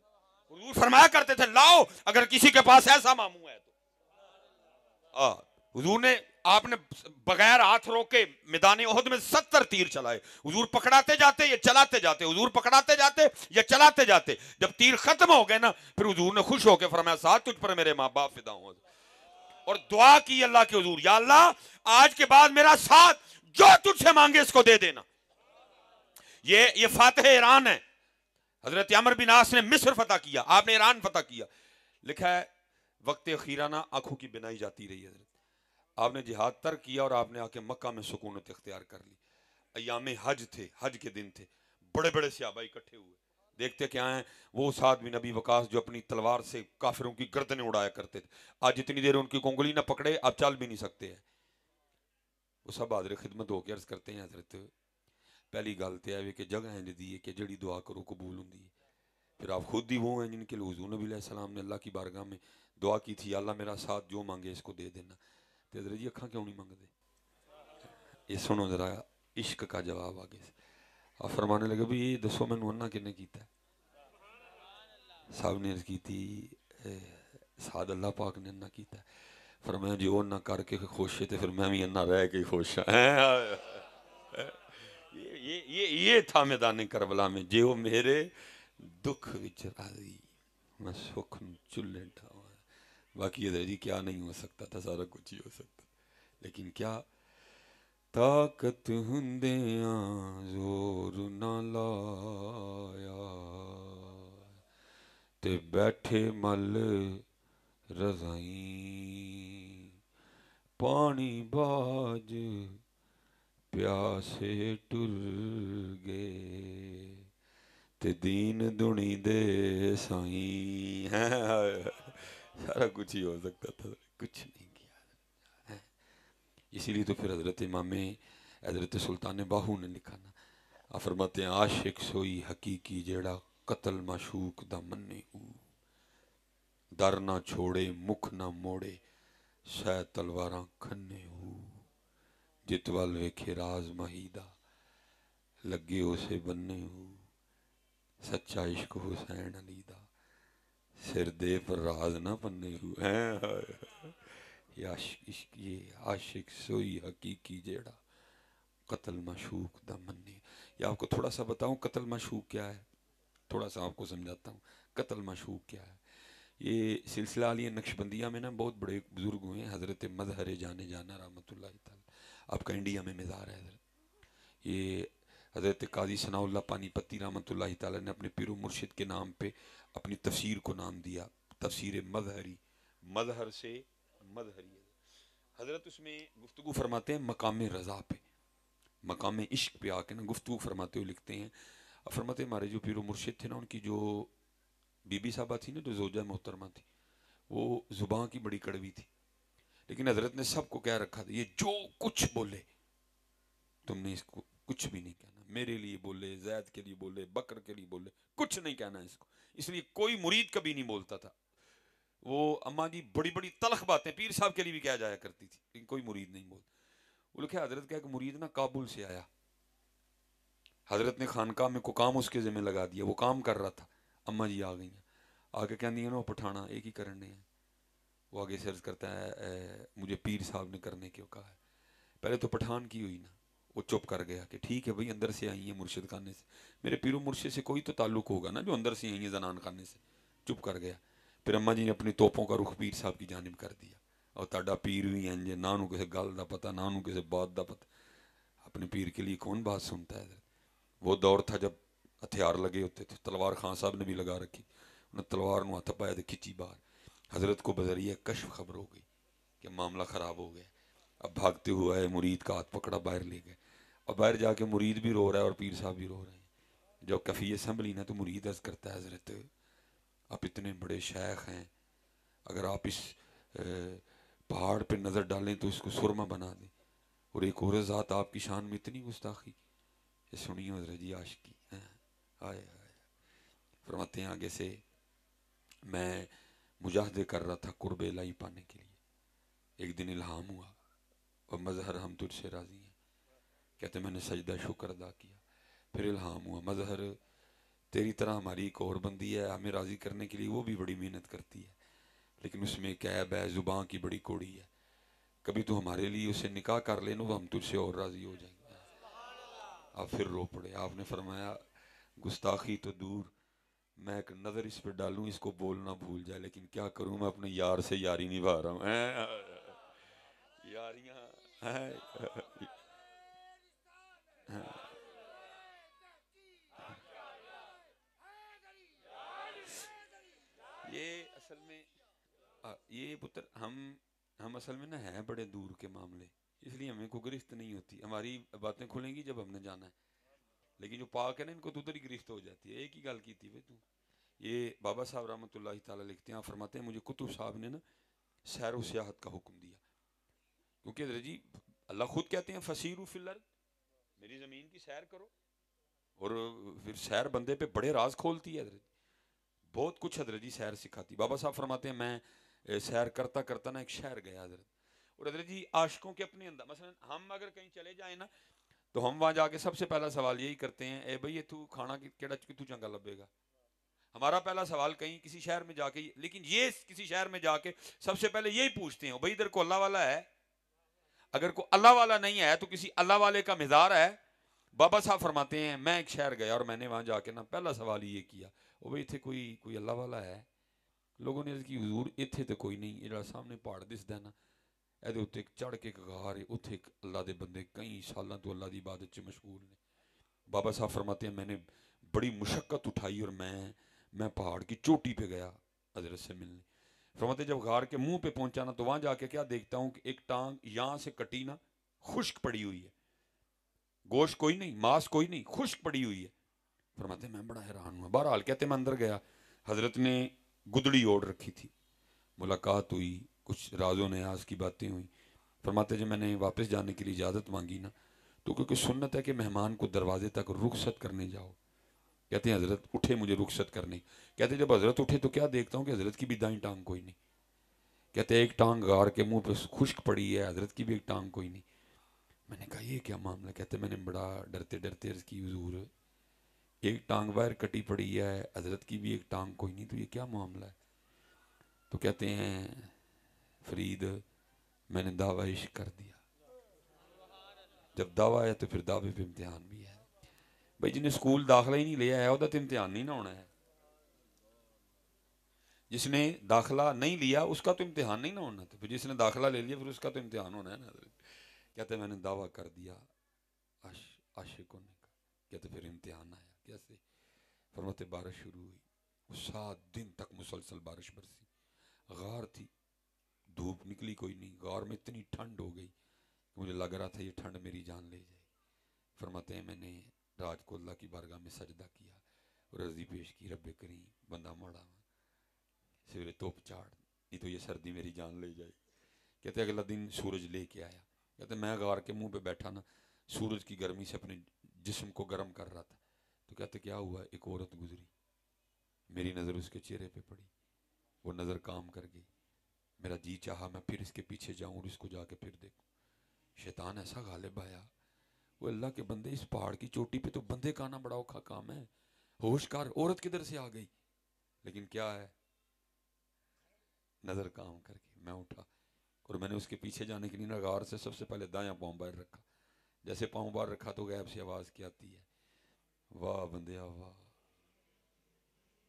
حضور فرمایا کرتے تھے لاؤ اگر کسی کے پاس ایسا ماموں ہے تو حضور نے آپ نے بغیر ہاتھ روکے میدان احد میں 70 تیر چلائے حضور پکڑاتے جاتے یہ چلاتے جاتے حضور پکڑاتے جاتے یہ چلاتے جاتے جب تیر ختم ہو گئے نا پھر حضور نے خوش ہو کے فرمایا ساتھ تجھ پر میرے ماں باپ فدا ہوں اور دعا کی اللہ کے حضور یا اللہ آج کے بعد میرا ساتھ جو تجھ سے مانگے اس کو دے دینا یہ فاتح ایران ہے حضرت عمر بن عاص نے مصر فتح کیا آپ نے ایران فتح کیا لکھا ہے وقت اخیرانہ آنکھوں کی بنائی جاتی رہی حضرت آپ نے جہاد ترک کیا اور آپ نے آ کے مکہ میں سکونت اختیار کر لی ایام حج تھے حج کے دن تھے بڑے بڑے صحابہ اکٹھے ہوئے دیکھتے کیا ہیں وہ سعد بن ابی وقاص جو اپنی تلوار سے کافروں کی گردنیں اڑایا کرتے تھے آج جتنی دیر ان کی کنگلی نہ پکڑے آپ چل بھی نہیں سکتے ہیں وہ سب حاضر خدمت ہو کے عرض کرتے ہیں حضرت پہلی گل تو ہے کہ جگہ ہے دی ہے کہ جڑی دعا کرو قبول ہوں دی پھر آپ خود ہی وہ ہیں جن کے لیے حضور نبی علیہ السلام نے اللہ کی بارگاہ میں دعا کی تھی اللہ میرا ساتھ جو مانگے اس کو دے دینا تو حضرت جی اکھاں کیوں نہیں مانگ دے یہ سنو ذرا عشق کا جواب آگے سے. آپ فرمانے لگے بھی یہ دسو میں نونا کنے کیتا ہے. صاحب نے عرض کی تھی سعد اللہ پاک نے نہ کیتا ہے. فرمایا جو وہ نہ کر کے خوش ہے تو پھر میں بھی نہ رہ کے خوش ہوں. یہ تھا میدان کربلا میں جو میرے دکھ وچ راضی میں سکھ چلے ڈھاواں. باقی یہ جی کیا نہیں ہو سکتا تھا, سارا کچھ ہی ہو سکتا, لیکن کیا طاقت ہندیاں زور نہ لایا تے بیٹھے مل رضائیں پانی باج پیاسے ٹر گئے تے دین دنی دے سائیں. سارا کچھ ہی ہو سکتا تھا, کچھ نہیں کیا. اسی لیے تو پھر حضرت امام حضرت سلطان باہو نے لکھا نا, آپ فرماتے ہیں عاشق سوئی حقیقی جیڑا قتل معشوق دا مننے ہو, در نہ چھوڑے مکھ نہ موڑے سہ تلواراں کھنے ہو, جت وال ویکھے راز مہیدہ لگے اسے بننے ہو, سچا عشق حسین علی دا سر دے پر راز نہ پنے ہو. یہ عاشق سوئی حقیقی جیڑا قتل معشوق دا مننے. یہ آپ کو تھوڑا سا بتاؤں قتل معشوق کیا ہے, تھوڑا سا آپ کو سمجھاتا ہوں قتل معشوق کیا ہے. یہ سلسلہ علی نقشبندیہ میں نا بہت بڑے بزرگ ہوئے ہیں, حضرت مظہر جانے جانا رحمۃ اللہ تعالی, آپ کا انڈیا میں مزار ہے حضرت. یہ حضرت قاضی ثناء اللہ پانی پتی رحمۃ اللہ تعالی نے اپنے پیر و مرشد کے نام پہ اپنی تفسیر کو نام دیا تفسیر مظہری, مظہر سے مظہری. حضرت اس میں گفتگو فرماتے ہیں مقام رضا پہ, مقام عشق پہ آ کے نا گفتگو فرماتے ہوئے لکھتے ہیں, فرماتے ہیں ہمارے جو پیر و مرشد تھے نا, ان کی جو بی بی صاحبہ تھی نا, جو زوجہ محترمہ تھی, وہ زبان کی بڑی کڑوی تھی, لیکن حضرت نے سب کو کہہ رکھا تھا یہ جو کچھ بولے تم نے اس کو کچھ بھی نہیں کہنا, میرے لیے بولے, زید کے لیے بولے, بکر کے لیے بولے, کچھ نہیں کہنا اس کو. اس لیے کوئی مرید کبھی نہیں بولتا تھا. وہ اماں جی بڑی بڑی تلخ باتیں پیر صاحب کے لیے بھی کہا جایا کرتی تھی, لیکن کوئی مرید نہیں بولتا. وہ لکھے حضرت کا ایک مرید نا کابل سے آیا, حضرت نے خانقاہ میں کو کام اس کے ذمہ لگا دیا, وہ کام کر رہا تھا, اماں جی آ گئی ہیں, آ کے کہہ نا پٹھانا ایک ہی کرنے ہیں. وہ آگے سے عرض کرتا ہے مجھے پیر صاحب نے کرنے کیوں کہا ہے. پہلے تو پٹھان کی ہوئی نا, وہ چپ کر گیا کہ ٹھیک ہے بھائی اندر سے آئی ہیں مرشد خانے سے, میرے پیر و مرشد سے کوئی تو تعلق ہوگا نا جو اندر سے آئی ہیں زنان خانے سے. چپ کر گیا. پھر اماں جی نے اپنی توپوں کا رخ پیر صاحب کی جانب کر دیا, اور تاڈا پیر بھی ہیں جے, نہ کسی گل دا پتہ, نہ کسی بات دا پتہ. اپنے پیر کے لیے کون بات سنتا ہے. وہ دور تھا جب ہتھیار لگے ہوتے تھے, تلوار خان صاحب نے بھی لگا رکھی, انہیں تلوار نو ہاتھ پایا تو کھچی باہر. حضرت کو بذریعہ کشف خبر ہو گئی کہ معاملہ خراب ہو گیا. اب بھاگتے ہوا ہے, مرید کا ہاتھ پکڑا باہر لے گئے. اب باہر جا کے مرید بھی رو رہا ہے اور پیر صاحب بھی رو رہے ہیں. جب کفیہ سنبھلی نا تو مرید عرض کرتا ہے حضرت آپ اتنے بڑے شیخ ہیں, اگر آپ اس پہاڑ پہ نظر ڈالیں تو اس کو سرما بنا دیں, اور ایک اور ذات آپ کی شان میں اتنی گستاخی. یہ سنیے حضرت جی عاشقی. آئے فرماتے ہیں آگے سے, میں مجاہدے کر رہا تھا قرب الہی پانے کے لیے. ایک دن الہام ہوا اور مظہر ہم تجھ سے راضی ہیں. کہتے میں نے سجدہ شکر ادا کیا. پھر الہام ہوا مظہر تیری طرح ہماری ایک اور بندی ہے, ہمیں راضی کرنے کے لیے وہ بھی بڑی محنت کرتی ہے, لیکن اس میں ایک عیب ہے, زبان کی بڑی کوڑی ہے. کبھی تو ہمارے لیے اسے نکاح کر لینا تو ہم تجھ سے اور راضی ہو جائیں گے. آپ پھر رو پڑے. آپ نے فرمایا گستاخی تو دور, میں ایک نظر اس پہ ڈالوں اس کو بولنا بھول جائے, لیکن کیا کروں میں اپنے یار سے یاری نبھا رہا ہوں. یاریاں یہ اصل میں یہ پتر ہم اصل میں نا ہیں بڑے دور کے معاملے, اس لیے ہمیں کوئی گرفت نہیں ہوتی. ہماری باتیں کھلیں گی جب ہم نے جانا ہے, لیکن جو پاک ہے نا ان کو تو ادھر ہی گرفت ہو جاتی ہے. ایک ہی گل کی تھی بھائی تو یہ بابا صاحب رحمۃ اللہ تعالی لکھتے ہیں, فرماتے ہیں مجھے کتب صاحب نے نا سیر و سیاحت کا حکم دیا, کیونکہ حضرت جی اللہ خود کہتے ہیں فسیروا فی الارض, میری زمین کی سیر کرو. اور پھر سیر بندے پہ بڑے راز کھولتی ہے حضرت, بہت کچھ حضرت جی سیر سکھاتی. بابا صاحب فرماتے ہیں میں سیر کرتا کرتا نا ایک شہر گیا حضرت, اور حضرت جی عاشقوں کے اپنے اندر, مثلا ہم اگر کہیں چلے جائیں نا تو ہم وہاں جا کے سب سے پہلا سوال یہی کرتے ہیں، اے بھئی تو کھانا کیڑا تو چنگا لبے گا. ہمارا پہلا سوال کہیں کسی شہر میں جا کے، لیکن یہ کسی شہر میں جا کے سب سے پہلے یہی پوچھتے ہیں بھئی ادھر کو اللہ والا ہے؟ اگر کوئی اللہ والا نہیں ہے تو کسی اللہ والے کا مزار ہے. بابا صاحب فرماتے ہیں میں ایک شہر گیا اور میں نے وہاں جا کے نا پہلا سوال یہ کیا، او بھئی اتھے کوئی اللہ والا ہے؟ لوگوں نے عرض کی حضور اتھے تو کوئی نہیں، یہ سامنے پہاڑ دسدا نا اے دے اتنے چڑھ کے غار ہے، اتھے اللہ دے بندے کئی سالاں تو اللہ دی عبادت چ مشغول نے. بابا صاحب فرماتے ہیں میں نے بڑی مشقت اٹھائی اور میں پہاڑ کی چوٹی پہ گیا حضرت سے ملنے. فرماتے جب غار کے منہ پہ پہنچا نا تو وہاں جا کے کیا دیکھتا ہوں کہ ایک ٹانگ یہاں سے کٹی نا خشک پڑی ہوئی ہے، گوشت کوئی نہیں، ماس کوئی نہیں، خشک پڑی ہوئی ہے. فرماتے میں بڑا حیران ہوا. بہرحال کہتے میں اندر گیا، حضرت نے گدڑی اوڑھ رکھی تھی، ملاقات ہوئی، کچھ راز و نیاز کی باتیں ہوئی. فرماتے جب میں نے واپس جانے کے لیے اجازت مانگی نا تو کیونکہ سنت ہے کہ مہمان کو دروازے تک رخصت کرنے جاؤ. کہتے ہیں حضرت اٹھے مجھے رخصت کرنے. کہتے جب حضرت اٹھے تو کیا دیکھتا ہوں کہ حضرت کی بھی دائیں ٹانگ کوئی نہیں. کہتے ایک ٹانگ غار کے منہ پہ خشک پڑی ہے، حضرت کی بھی ایک ٹانگ کوئی نہیں. میں نے کہا یہ کیا معاملہ؟ کہتے میں نے بڑا ڈرتے ڈرتے عرض کی حضور ایک ٹانگ باہر کٹی پڑی ہے، حضرت کی بھی ایک ٹانگ کوئی نہیں، تو یہ کیا معاملہ ہے؟ تو کہتے ہیں فرید میں نے دعوی عشق کر دیا. جب دعویٰ ہے تو پھر دعوے پہ امتحان بھی ہے. بھائی جنہیں اسکول داخلہ ہی نہیں لیا ہے وہ تو امتحان نہیں نہ ہونا ہے. جس نے داخلہ نہیں لیا اس کا تو امتحان نہیں نہ ہونا تھا، پھر جس نے داخلہ لے لیا پھر اس کا تو امتحان ہونا ہے نا. کہتے میں نے دعویٰ کر دیا عاشق ہونے کا. کہتے پھر امتحان آیا. کیسے؟ فرماتے بارش شروع ہوئی، 7 دن تک مسلسل بارش برسی. غار تھی، دھوپ نکلی کوئی نہیں. غار میں اتنی ٹھنڈ ہو گئی کہ مجھے لگ رہا تھا یہ ٹھنڈ میری جان لے جائے. فرماتے ہیں میں نے رات کو اللہ کی بارگاہ میں سجدہ کیا اور عرضی پیش کی، رب کریم بندہ ماڑا سویرے توپ چاڑ، نہیں تو یہ سردی میری جان لے جائے. کہتے اگلا دن سورج لے کے آیا. کہتے میں غار کے منہ پہ بیٹھا نا سورج کی گرمی سے اپنے جسم کو گرم کر رہا تھا. تو کہتے کیا ہوا؟ ایک عورت گزری، میری نظر اس کے چہرے پہ پڑی، وہ نظر کام کر گئی. میرا جی چاہا میں پھر اس کے پیچھے جاؤں اور اس کو جا کے پھر دیکھوں. شیطان ایسا غالب آیا، وہ اللہ کے بندے اس پہاڑ کی چوٹی پہ تو بندے کا آنا بڑا اوکھا کام ہے، ہوش کار عورت کدھر سے آ گئی؟ لیکن کیا ہے، نظر کام کر کے میں اٹھا اور میں نے اس کے پیچھے جانے کے لیے غار سے سب سے پہلے دایاں پاؤں باہر رکھا. جیسے پاؤں باہر رکھا تو غیب سے آواز کی آتی ہے، واہ بندیا واہ،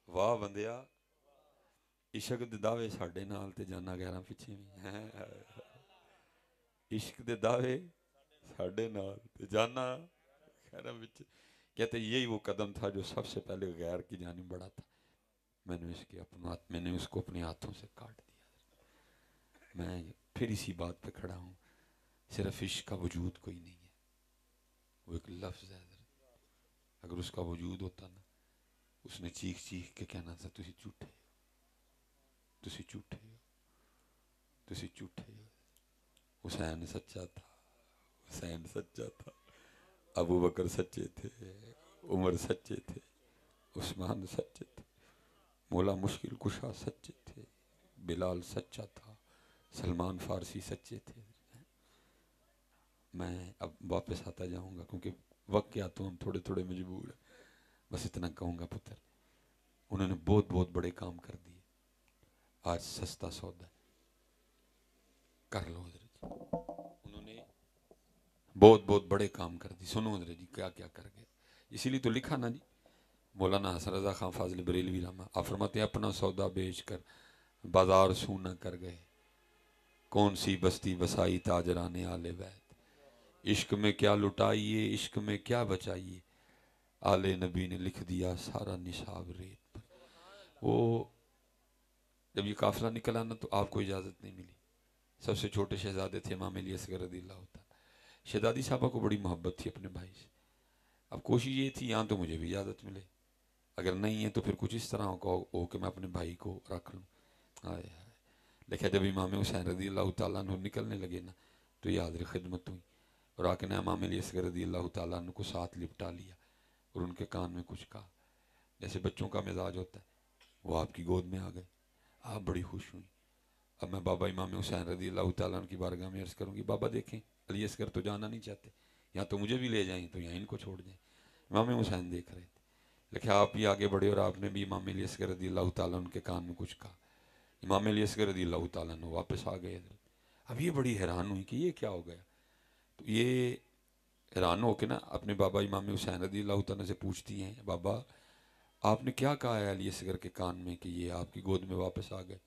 واہ بندیا عشق دے دعوے ساڈے نال تے جانا غیراں پیچھے بھی ہیں. عشق دے دعوے ساڈے نال تے جانا غیراں پیچھے. کہتے یہی وہ قدم تھا جو سب سے پہلے غیر کی جانب بڑھا تھا. میں نے اس کو اپنے ہاتھوں سے کاٹ دیا. میں پھر اسی بات پہ کھڑا ہوں، صرف عشق کا وجود کوئی نہیں ہے، وہ ایک لفظ ہے. اگر اس کا وجود ہوتا نا اس نے چیخ چیخ کے کہنا تھا تسی جھوٹے ہو، تسی جھوٹے ہو، تسی جھوٹے ہو. حسین سچا تھا، حسین سچا تھا، ابو بکر سچے تھے، عمر سچے تھے، عثمان سچے تھے، مولا مشکل کشا سچے تھے، بلال سچا تھا، سلمان فارسی سچے تھے. میں اب واپس آتا جاؤں گا کیونکہ وقت کیا تو ہم تھوڑے تھوڑے مجبور ہیں. بس اتنا کہوں گا پتر انہوں نے بہت بہت بڑے کام کر دیے، آج سستا سودا کر لو حضرت. انہوں نے بہت بہت بڑے کام کر دی. سنو حضرت جی کیا کیا کر گئے. اسی لیے تو لکھا نا جی مولانا حسن رضا خان فاضل بریلوی رحمہ آپ فرماتے ہیں اپنا سودا بیچ کر بازار سونا کر گئے، کون سی بستی بسائی تاجران آل بیت. عشق میں کیا لٹائیے، عشق میں کیا بچائیے، آل نبی نے لکھ دیا سارا نصاب ریت پر. وہ جب یہ قافلہ نکل آنا تو آپ کو اجازت نہیں ملی. سب سے چھوٹے شہزادے تھے امام علی اصغر رضی اللہ تعالیٰ. شہزادی صاحبہ کو بڑی محبت تھی اپنے بھائی سے. اب کوشش یہ تھی یہاں تو مجھے بھی اجازت ملے، اگر نہیں ہے تو پھر کچھ اس طرح ہو کہ میں اپنے بھائی کو رکھ لوں. آئے ہائے. لیکن جب امام حسین رضی اللہ تعالیٰ عنہ نکلنے لگے نا تو یہ حاضر خدمت ہوئی اور آ کے نے امام علی اصغر رضی اللہ تعالیٰ عنہ کو ساتھ لپٹا لیا اور ان کے کان میں کچھ کہا. جیسے بچوں کا مزاج ہوتا ہے وہ آپ کی گود میں آ گئے، آپ بڑی خوش ہوئی. اب میں بابا امام حسین رضی اللہ تعالیٰ عنہ کی بارگاہ میں عرض کروں گی بابا دیکھیں علی اصغر تو جانا نہیں چاہتے، یا تو مجھے بھی لے جائیں تو یہاں ان کو چھوڑ دیں. امام حسین دیکھ رہے تھے. لکھا آپ بھی آگے بڑھے اور آپ نے بھی امام علی اصغر رضی اللہ تعالیٰ عنہ کے کان میں کچھ کہا. امام علی اصغر رضی اللہ تعالیٰ عنہ واپس آ گئے. اب یہ بڑی حیران ہوئی کہ یہ کیا ہو گیا. تو یہ حیران ہو کے نا اپنے بابا امام حسین رضی اللہ تعالیٰ سے پوچھتی ہیں بابا آپ نے کیا کہا ہے علی اصغر کے کان میں کہ یہ آپ کی گود میں واپس آ گئے.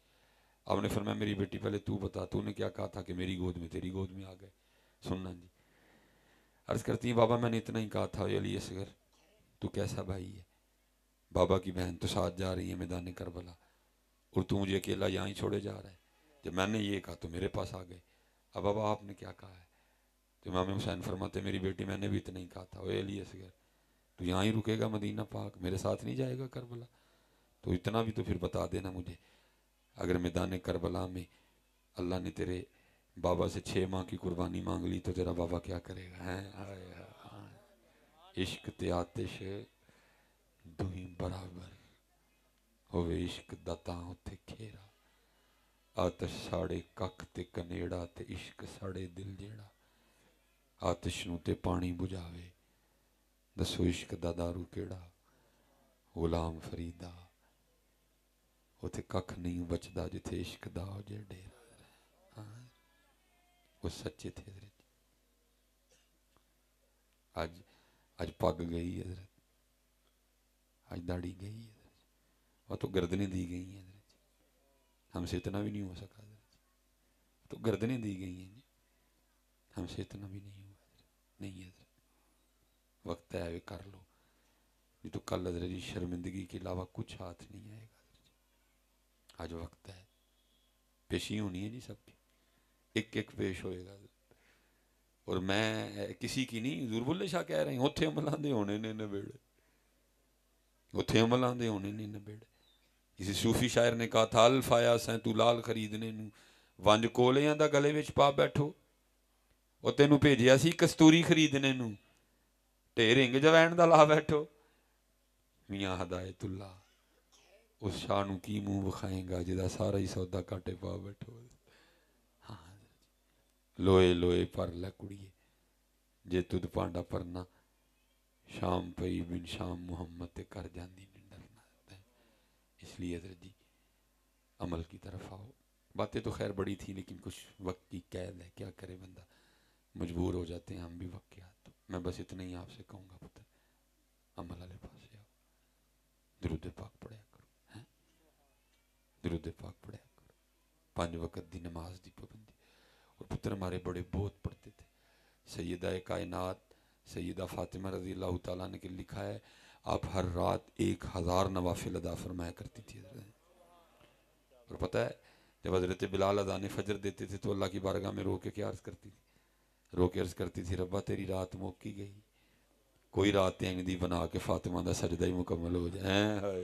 آپ نے فرمایا میری بیٹی پہلے تو بتا تو نے کیا کہا تھا کہ میری گود میں تیری گود میں آ گئے. سننا جی. عرض کرتی ہیں بابا میں نے اتنا ہی کہا تھا علی اصغر تو کیسا بھائی ہے. بابا کی بہن تو ساتھ جا رہی ہے میدان کربلا اور تو مجھے اکیلا یہاں ہی چھوڑے جا رہا ہے. جب میں نے یہ کہا تو میرے پاس آ گئے. اب بابا آپ نے کیا کہا ہے. تو امام حسین فرماتے میری بیٹی میں نے بھی اتنا ہی کہا تھا اے علی اصغر تو یہاں ہی رکے گا مدینہ پاک میرے ساتھ نہیں جائے گا کربلا. تو اتنا بھی تو پھر بتا دینا مجھے اگر میدان کربلا میں اللہ نے تیرے بابا سے 6 ماہ کی قربانی مانگ لی تو تیرا بابا کیا کرے گا. عشق تے آتش دوہیں برابر ہوئے عشق دتاں اتھے کھیرا آتش ساڑے ککھ تے کنیڑا تے عشق ساڑے دل جیڑا آتش نو تے پانی بجھاوے دسو عشق دا دارو کیڑا غلام فریدا اتھے ککھ نہیں بچدا جتھے عشق دا ہو جے ڈیرا. وہ سچے تھے حضرت. آج پگ گئی حضرت آج داڑھی گئی حضرت وہ تو گردنیں دی گئی ہیں حضرت. ہم سے اتنا بھی نہیں ہو سکا حضرت. تو گردنیں دی گئی ہیں ہم سے اتنا بھی نہیں ہوا حضرت. نہیں حضرت وقت ہے کر لو نہیں تو کل حضرت جی شرمندگی کے علاوہ کچھ ہاتھ نہیں آئے گا حضرت. آج وقت ہے پیشی ہونی ہے جی سب کی ایک ایک پیش ہوئے گا حضرت. اور میں کسی کی نہیں حضور بلے شاہ کہہ رہے ہیں اتھے عملان دے ہونے نے نبیڑے اتھے عملان دے ہونے نے نبیڑے. کسی صوفی شاعر نے کہا تھا الف آیا سیں تو لال خریدنے نو ونج کولیاں دا گلے وچ پا بیٹھو وہ تینوں بھیجیا سی کستوری خریدنے نو ٹھیر ہنگ جوین دا لا بیٹھو. میاں ہدایت اللہ اس شاہ نو کی منہ بکھائیں گا جدا سارا ہی سودا کاٹے پا بیٹھو. ہاں لوئے لوئے پر لے کڑیے جے تد پانڈا پرنا شام پئی بن شام محمد تے کر جاندی ڈرنا. اس لیے حضرت جی عمل کی طرف آؤ. باتیں تو خیر بڑی تھی لیکن کچھ وقت کی قید ہے کیا کرے بندہ مجبور ہو جاتے ہیں ہم بھی وقت یاد. تو میں بس اتنا ہی آپ سے کہوں گا پتر عمل والے پاس آؤ درود پاک پڑھیا کرو درود پاک پڑھیا کرو 5 وقت دی نماز دی پابندی. اور پتر ہمارے بڑے بہت پڑھتے تھے. سیدہ کائنات سیدہ فاطمہ رضی اللہ تعالیٰ نے لکھا ہے آپ ہر رات 1000 نوافل ادا فرمایا کرتی تھی. اور پتہ ہے جب حضرت بلال اذان فجر دیتے تھے تو اللہ کی بارگاہ میں رو کے کیا عرض کرتی تھی رو کے عرض کرتی تھی ربا تیری رات موکی گئی کوئی رات اینگ دی بنا کے فاطمہ دا سجدہ ہی مکمل ہو جائے.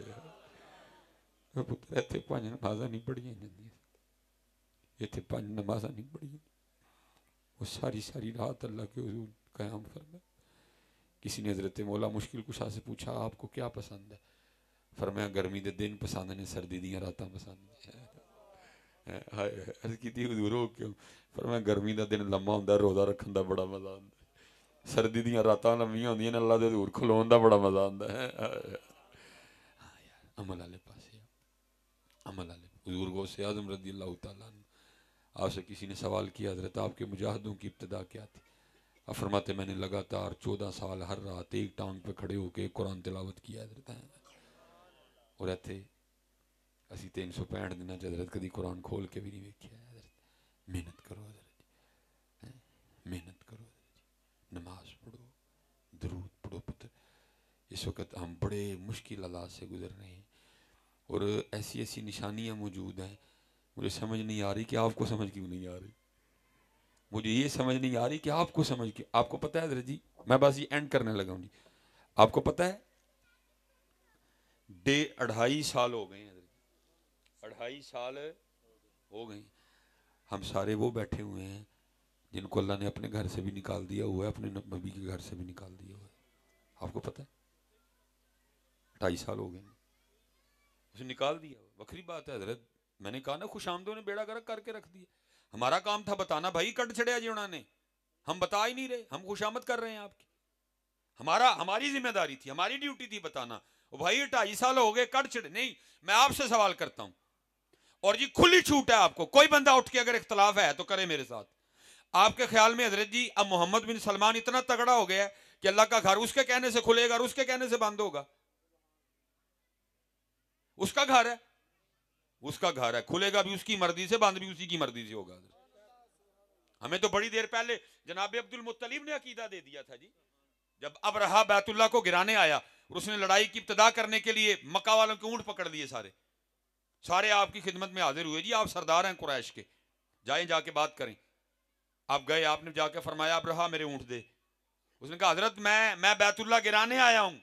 پتر ایتھے 5 نمازاں نہیں پڑھیاں جاندیاں ایتھے 5 نمازاں نہیں پڑھیاں وہ ساری رات اللہ کے حضور قیام فرمائے. کسی نے حضرت مولا مشکل کشا سے پوچھا آپ کو کیا پسند ہے. فرمایا گرمی دے دن پسند نے سردی دیاں راتاں پسند نے. عرض کیتی حضور ہو کیوں. فرمایا گرمی دا دن لمبا ہوندا روزہ رکھن دا بڑا مزہ آندا سردی دیاں راتاں لمبیاں ہوندیاں اللہ دے حضور کھلون دا بڑا مزہ آندا ہے. عمل والے پاسے عمل والے حضور غوث اعظم رضی اللہ تعالیٰ عنہ آپ سے کسی نے سوال کیا حضرت آپ کے مجاہدوں کی ابتدا کیا تھی. آپ فرماتے میں نے لگاتار 14 سال ہر رات ایک ٹانگ پہ کھڑے ہو کے قرآن تلاوت کیا حضرت. اور ایتھے اسی 365 دنوں حضرت کدی قرآن کھول کے بھی نہیں ویکھیا حضرت. محنت کرو حضرت محنت کرو حضرت نماز پڑھو درود پڑھو پتر. اس وقت ہم بڑے مشکل حالات سے گزر رہے ہیں اور ایسی نشانیاں موجود ہیں مجھے سمجھ نہیں آ رہی کہ آپ کو سمجھ کیوں نہیں آ رہی. مجھے یہ سمجھ نہیں آ رہی کہ آپ کو سمجھ کے آپ کو پتہ ہے حضرت جی میں بس یہ اینڈ کرنے لگا ہوں جی. آپ کو پتہ ہے 2.5 سال ہو گئے ہیں حضرت 2.5 سال ہو گئے. ہم سارے وہ بیٹھے ہوئے ہیں جن کو اللہ نے اپنے گھر سے بھی نکال دیا ہوا ہے اپنے نبی کے گھر سے بھی نکال دیا ہوا ہے. آپ کو پتہ ہے 2.5 سال ہو گئے اسے نکال دیا. بکری بات ہے حضرت میں نے کہا نا خوش آمدوں نے بیڑا گرک کر کے رکھ دیا. ہمارا کام تھا بتانا بھائی کٹ چھڑیا جی انہوں نے ہم بتا ہی نہیں رہے, ہم خوشامد کر رہے ہیں آپ کی. ہماری ذمہ داری تھی, ہماری ڈیوٹی تھی بتانا. بھائی 2.5 سال ہو گئے, کٹ چھڑے نہیں. میں آپ سے سوال کرتا ہوں, اور جی کھلی چھوٹ ہے آپ کو, کوئی بندہ اٹھ کے اگر اختلاف ہے تو کرے میرے ساتھ. آپ کے خیال میں حضرت جی اب محمد بن سلمان اتنا تگڑا ہو گیا ہے کہ اللہ کا گھر اس کے کہنے سے کھلے گا اور اس کے کہنے سے بند ہوگا؟ اس کا گھر ہے, اس کا گھر ہے, کھلے گا بھی اس کی مرضی سے, بند بھی اسی کی مرضی سے ہوگا. ہمیں تو بڑی دیر پہلے جناب عبد المطلب نے عقیدہ دے دیا تھا جی, جب ابرہا بیت اللہ کو گرانے آیا اور اس نے لڑائی کی ابتدا کرنے کے لیے مکہ والوں کے اونٹ پکڑ لیے, سارے آپ کی خدمت میں حاضر ہوئے, جی آپ سردار ہیں قریش کے, جائیں جا کے بات کریں. آپ گئے, آپ نے جا کے فرمایا ابرہا میرے اونٹ دے. اس نے کہا حضرت میں بیت اللہ گرانے آیا ہوں,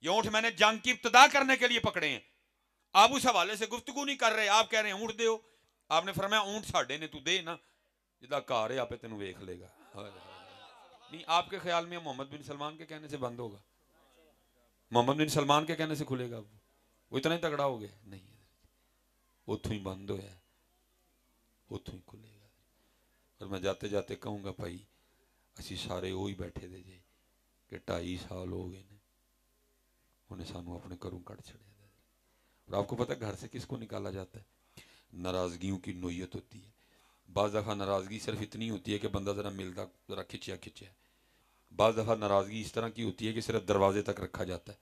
یہ اونٹ میں نے جنگ کی ابتدا کرنے کے لیے پکڑے ہیں. آپ اس حوالے سے گفتگو نہیں کر رہے, آپ کہہ رہے ہیں اونٹ دے. آپ نے فرمایا اونٹ ساڈے نے, تو دے نا, جدا کار ہے آپ تینوں ویکھ لے گا. نہیں, آپ کے خیال میں محمد بن سلمان کے کہنے سے بند ہوگا؟ محمد بن سلمان کے کہنے سے کھلے گا؟ وہ اتنا ہی تگڑا ہو گیا نہیں, اتوں ہی بند ہویا, اتوں ہی کھلے گا. اور میں جاتے جاتے کہوں گا بھائی اسی سارے وہی بیٹھے دے جے کہ 2.5 سال ہو گئے نے, انہیں سانو اپنے گھروں کٹ چھڑیا. اور آپ کو پتہ ہے گھر سے کس کو نکالا جاتا ہے؟ ناراضگیوں کی نوعیت ہوتی ہے. بعض دفعہ ناراضگی صرف اتنی ہوتی ہے کہ بندہ ذرا ملتا, ذرا کھچیا. بعض دفعہ ناراضگی اس طرح کی ہوتی ہے کہ صرف دروازے تک رکھا جاتا ہے.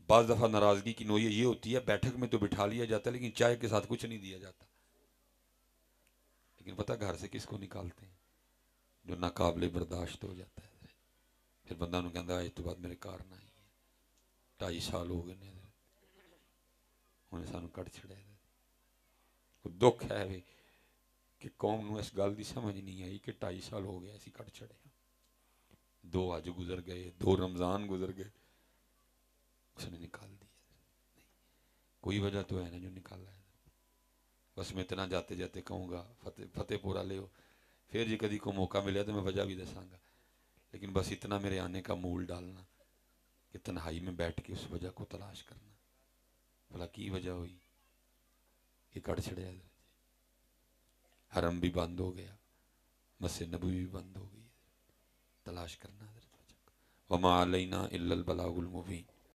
بعض دفعہ ناراضگی کی نوعیت یہ ہوتی ہے بیٹھک میں تو بٹھا لیا جاتا ہے لیکن چائے کے ساتھ کچھ نہیں دیا جاتا. لیکن پتہ گھر سے کس کو نکالتے ہیں؟ جو ناقابل برداشت ہو جاتا ہے. پھر بندہ انہوں کہتا ہے اس تو بعد میرے کار نہ آئی ہے, 2.5 سال ہو گئے نے, انہیں سانو کٹ چھڑے. دکھ ہے بھی کہ قوم نو اس گل دی سمجھ نہیں آئی کہ 2.5 سال ہو گئے اسی کٹ چھڑے. 2 حج گزر گئے, 2 رمضان گزر گئے, اس نے نکال دیا. کوئی وجہ تو ہے نا جو نکالا ہے. بس میں اتنا جاتے جاتے کہوں گا فتح پورا لے ہو, پھر جی کدی کو موقع ملے تو میں وجہ بھی دساں گا. لیکن بس اتنا میرے آنے کا مول ڈالنا کہ تنہائی میں بیٹھ کے اس وجہ کو تلاش کرنا, بھلا کی وجہ ہوئی یہ کٹ چھڑیا. حرم بھی بند ہو گیا, مسجد نبوی بھی بند ہو گئی, تلاش کرنا. وما علینا الا البلاغ المبین.